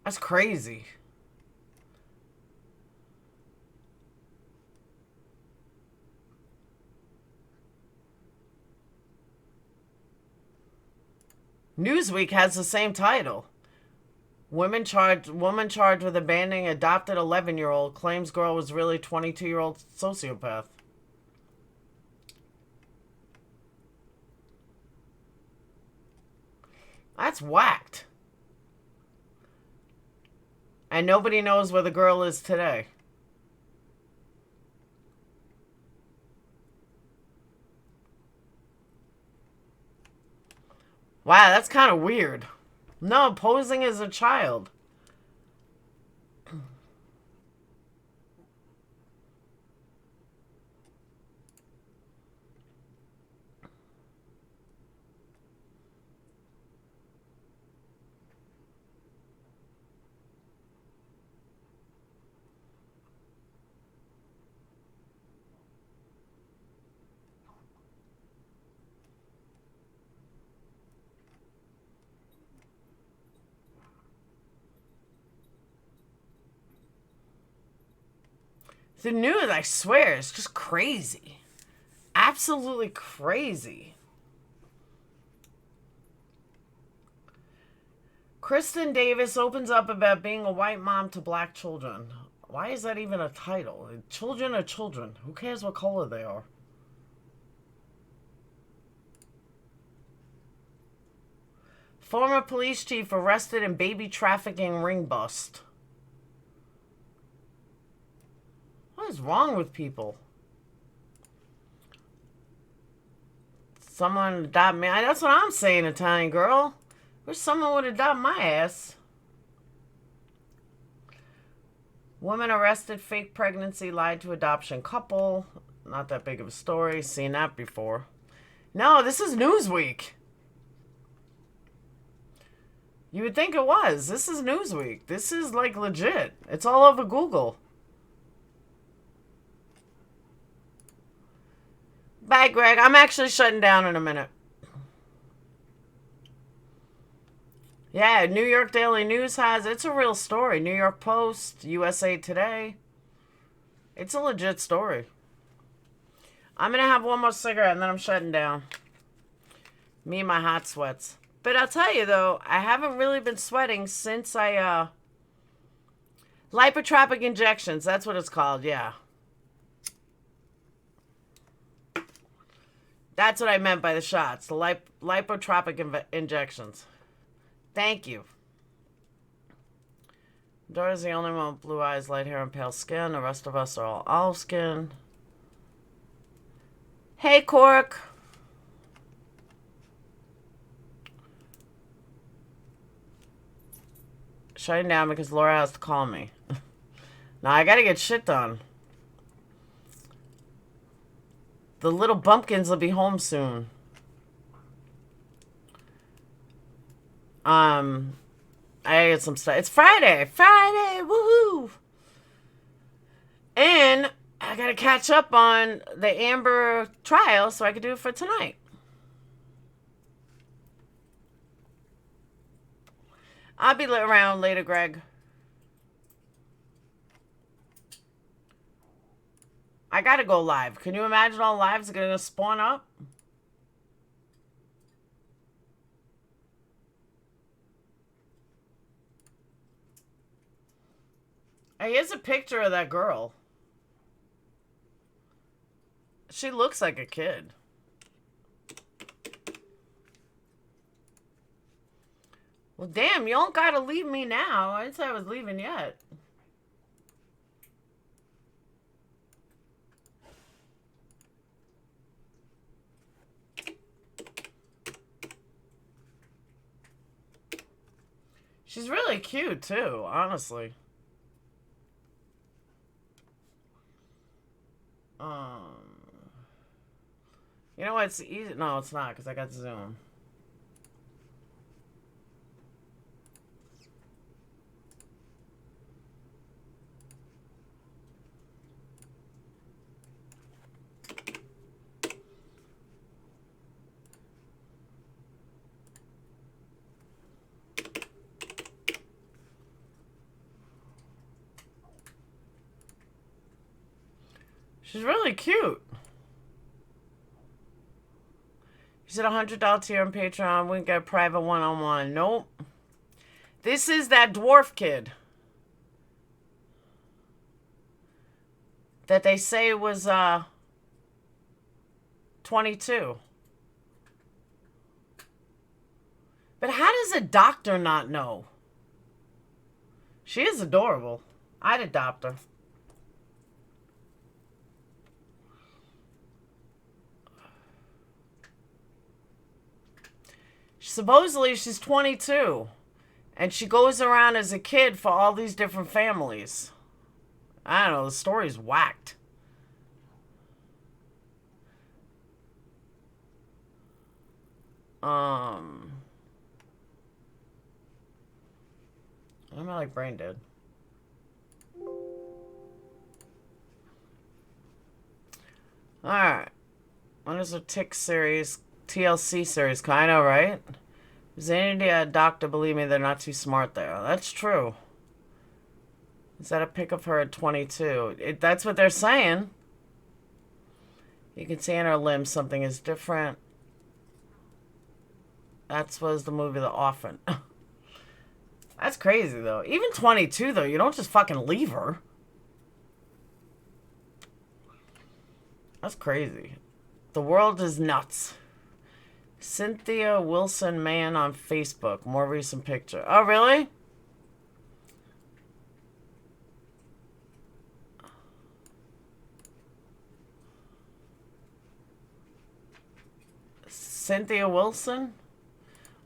That's crazy. Newsweek has the same title. Woman charged with abandoning adopted 11-year-old claims girl was really 22-year-old sociopath. That's whacked. And nobody knows where the girl is today. Wow, that's kind of weird. No, posing as a child. The news, I swear, is just crazy. Absolutely crazy. Kristen Davis opens up about being a white mom to black children. Why is that even a title? Children are children. Who cares what color they are? Former police chief arrested in baby trafficking ring bust. What is wrong with people? Someone adopt me. That's what I'm saying, Italian girl. Wish someone would adopt my ass. Woman arrested, fake pregnancy, lied to adoption couple. Not that big of a story. Seen that before. No, this is Newsweek. You would think it was. This is Newsweek. This is like legit. It's all over Google. Bye, Greg. I'm actually shutting down in a minute. Yeah, New York Daily News has, it's a real story. New York Post, USA Today. It's a legit story. I'm going to have one more cigarette and then I'm shutting down. Me and my hot sweats. But I'll tell you though, I haven't really been sweating since lipotropic injections. That's what it's called, yeah. That's what I meant by the shots. The lipotropic injections. Thank you. Dora's the only one with blue eyes, light hair, and pale skin. The rest of us are all olive skin. Hey, Cork. Shutting down because Laura has to call me. Now I gotta get shit done. The little bumpkins will be home soon. I get some stuff. It's Friday. Friday, woohoo! And I gotta catch up on the Amber trial so I can do it for tonight. I'll be around later, Greg. I gotta go live. Can you imagine all lives are gonna spawn up? Here's a picture of that girl. She looks like a kid. Well, damn, you don't gotta leave me now. I didn't say I was leaving yet. She's really cute, too, honestly. You know what? It's easy. No, it's not, because I got Zoom. She's really cute. You said $100 tier on Patreon. We can get a private one-on-one. Nope. This is that dwarf kid that they say was 22. But how does a doctor not know? She is adorable. I'd adopt her. Supposedly she's 22 and she goes around as a kid for all these different families. I don't know, the story's whacked. I'm like brain dead. Alright. When is a tick series? TLC series, kind of, right? Is any doctor, believe me, they're not too smart there. That's true. Is that a pic of her at 22? That's what they're saying. You can see in her limbs something is different. That was the movie The Orphan. That's crazy, though. Even 22, though, you don't just fucking leave her. That's crazy. The world is nuts. Cynthia Wilson Man on Facebook. More recent picture. Oh, really? Cynthia Wilson?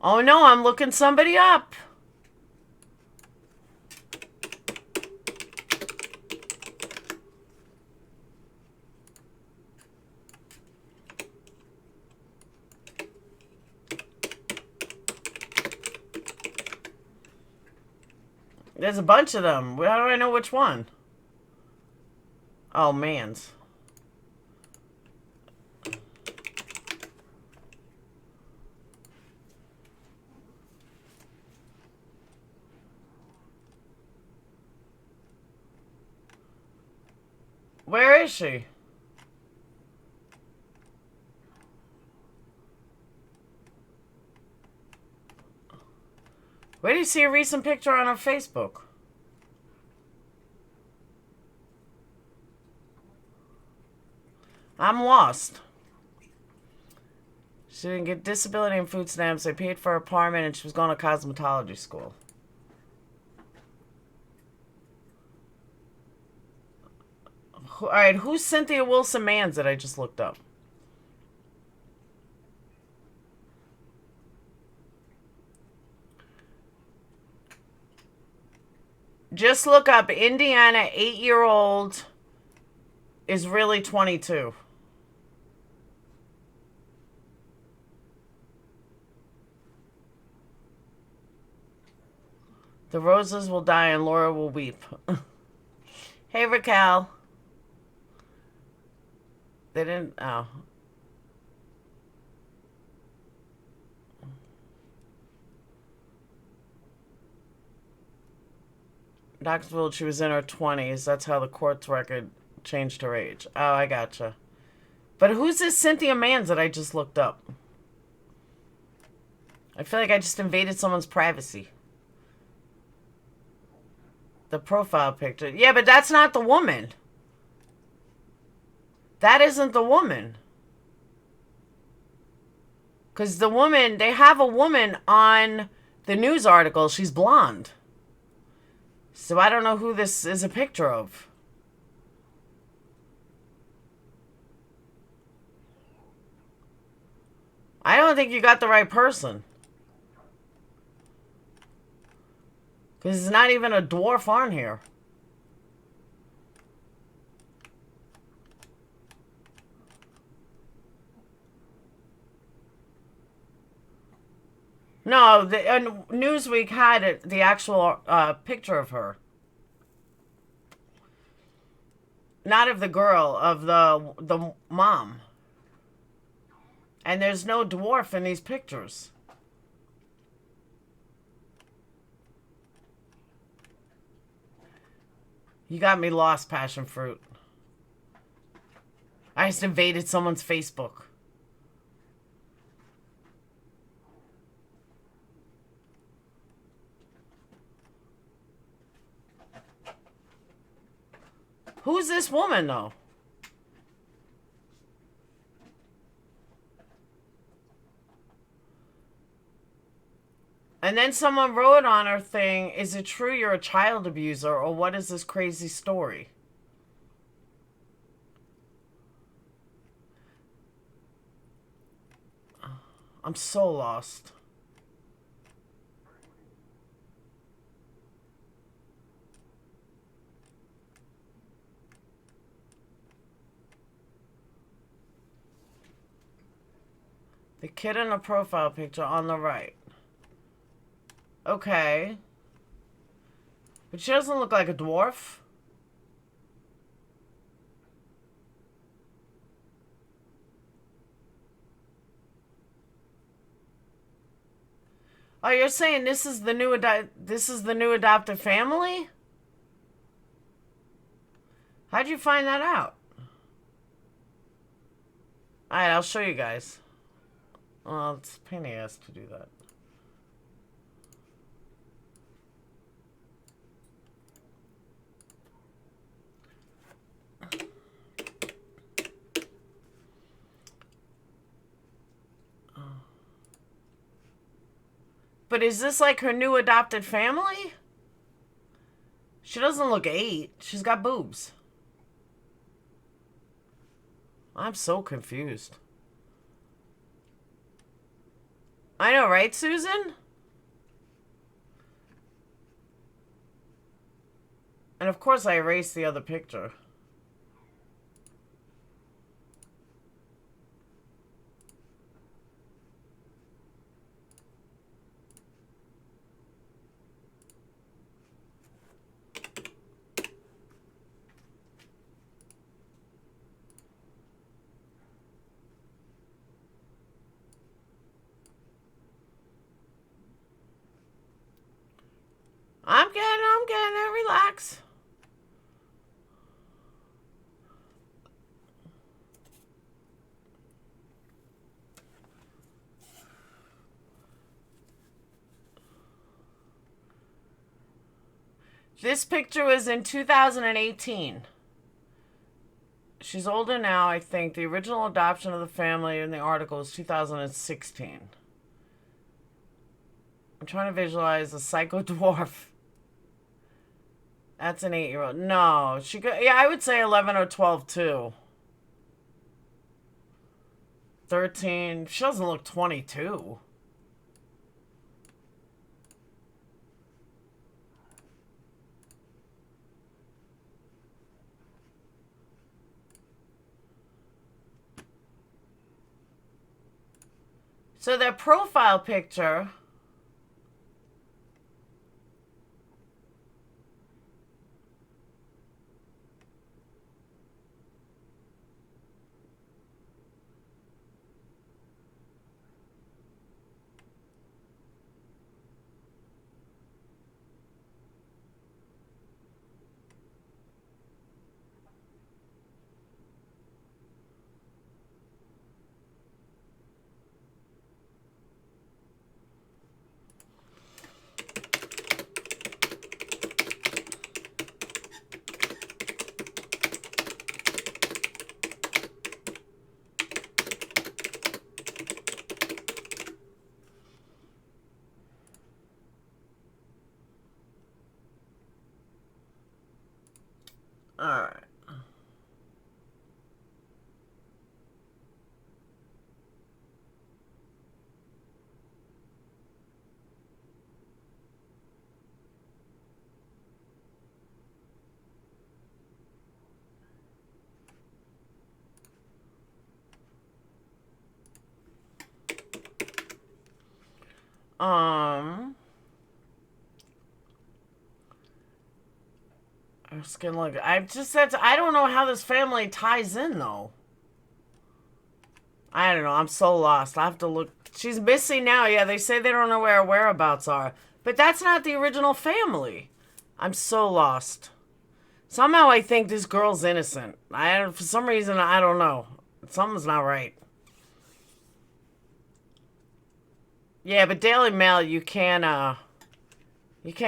Oh, no, I'm looking somebody up. There's a bunch of them. How do I know which one? Oh, man's. Where is she? Where do you see a recent picture on her Facebook? I'm lost. She didn't get disability and food stamps. They paid for her apartment and she was going to cosmetology school. Alright, who's Cynthia Wilson Mans that I just looked up? Just look up Indiana 8-year-old is really 22. The roses will die and Laura will weep. Hey, Raquel. They didn't... Oh. Knoxville, she was in her 20s. That's how the court's record changed her age. Oh, I gotcha. But who's this Cynthia Mans that I just looked up? I feel like I just invaded someone's privacy. The profile picture. Yeah, but that's not the woman. That isn't the woman. Because the woman, they have a woman on the news article. She's blonde. So I don't know who this is a picture of. I don't think you got the right person. Because it's not even a dwarf on here. No, Newsweek had the actual picture of her. Not of the girl, of the mom. And there's no dwarf in these pictures. You got me lost, passion fruit. I just invaded someone's Facebook. Who's this woman, though? And then someone wrote on her thing, is it true you're a child abuser, or what is this crazy story? I'm so lost. The kid in the profile picture on the right. Okay. But she doesn't look like a dwarf. Oh, you're saying this is the new adopted family? How'd you find that out? Alright, I'll show you guys. Well, it's a pain in the ass to do that. But is this like her new adopted family? She doesn't look 8. She's got boobs. I'm so confused. I know, right, Susan? And of course I erased the other picture. box? This picture was in 2018. She's older now, I think. The original adoption of the family in the article is 2016. I'm trying to visualize a psycho dwarf. That's an 8-year-old. No, she could. Yeah, I would say 11 or 12 too. 13. She doesn't look 22. So their profile picture. All right. Her skin look. I just said I don't know how this family ties in though. I don't know. I'm so lost. I have to look. She's missing now. Yeah, they say they don't know where her whereabouts are, but that's not the original family. I'm so lost. Somehow I think this girl's innocent. For some reason I don't know. Something's not right. Yeah, but Daily Mail you can't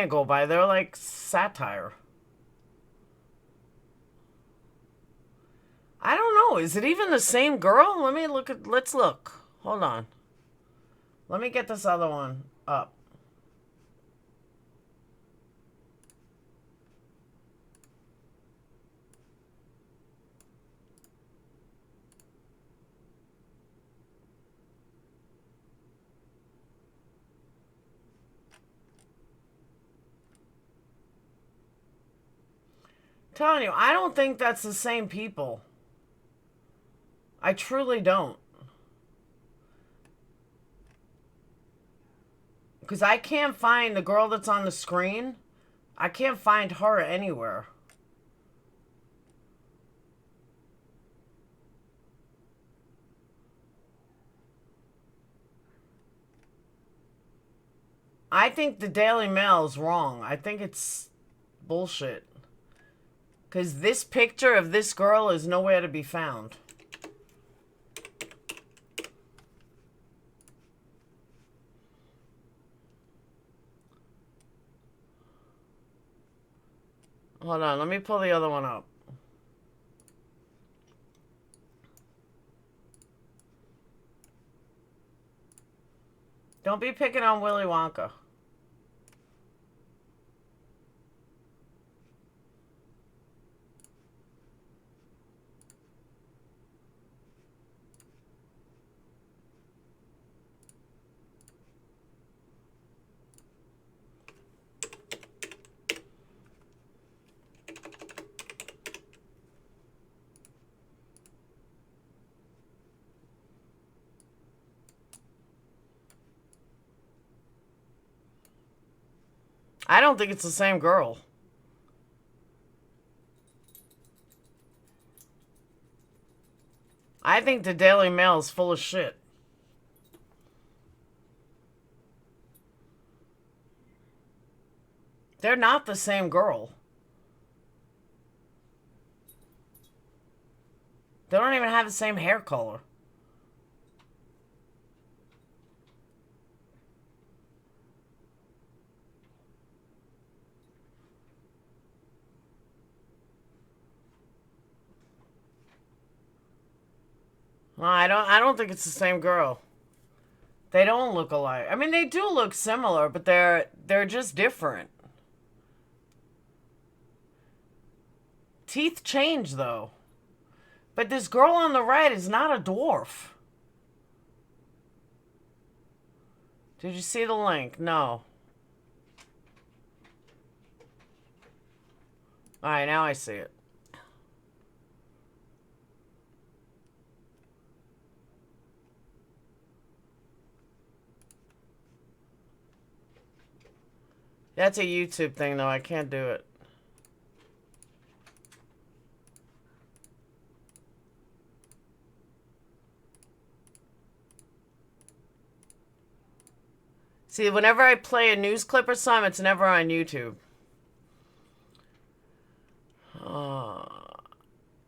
go by. They're like satire. I don't know. Is it even the same girl? Let's look. Hold on. Let me get this other one up. I'm telling you, I don't think that's the same people. I truly don't. Because I can't find the girl that's on the screen. I can't find her anywhere. I think the Daily Mail is wrong. I think it's bullshit. Because this picture of this girl is nowhere to be found. Hold on, let me pull the other one up. Don't be picking on Willy Wonka. I don't think it's the same girl. I think the Daily Mail is full of shit. They're not the same girl. They don't even have the same hair color. I don't think it's the same girl. They don't look alike. I mean, they do look similar, but they're just different. Teeth change, though. But this girl on the right is not a dwarf. Did you see the link? No. Alright, now I see it. That's a YouTube thing, though. I can't do it. See, whenever I play a news clip or something, it's never on YouTube.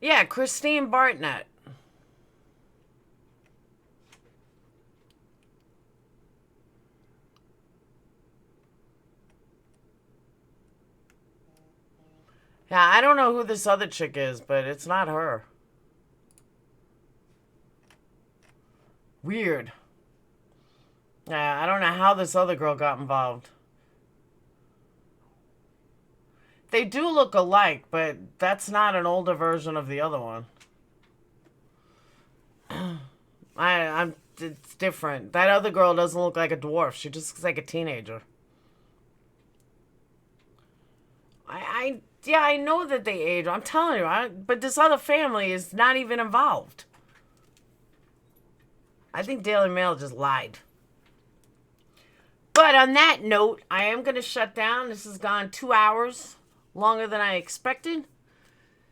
Yeah, Christine Bartnett. Yeah, I don't know who this other chick is, but it's not her. Weird. Yeah, I don't know how this other girl got involved. They do look alike, but that's not an older version of the other one. It's different. That other girl doesn't look like a dwarf. She just looks like a teenager. Yeah, I know that they age. I'm telling you, but this other family is not even involved. I think Daily Mail just lied. But on that note, I am going to shut down. This has gone 2 hours, longer than I expected.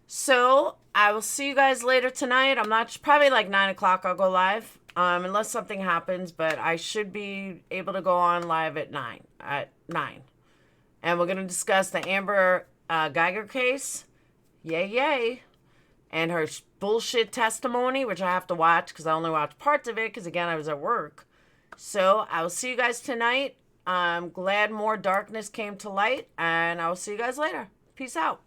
So, I will see you guys later tonight. I'm not, probably like 9 o'clock I'll go live. Unless something happens, but I should be able to go on live at 9. And we're going to discuss the Amber Geiger case. Yay, yay. And her bullshit testimony, which I have to watch because I only watched parts of it because, again, I was at work. So, I will see you guys tonight. I'm glad more darkness came to light, and I will see you guys later. Peace out.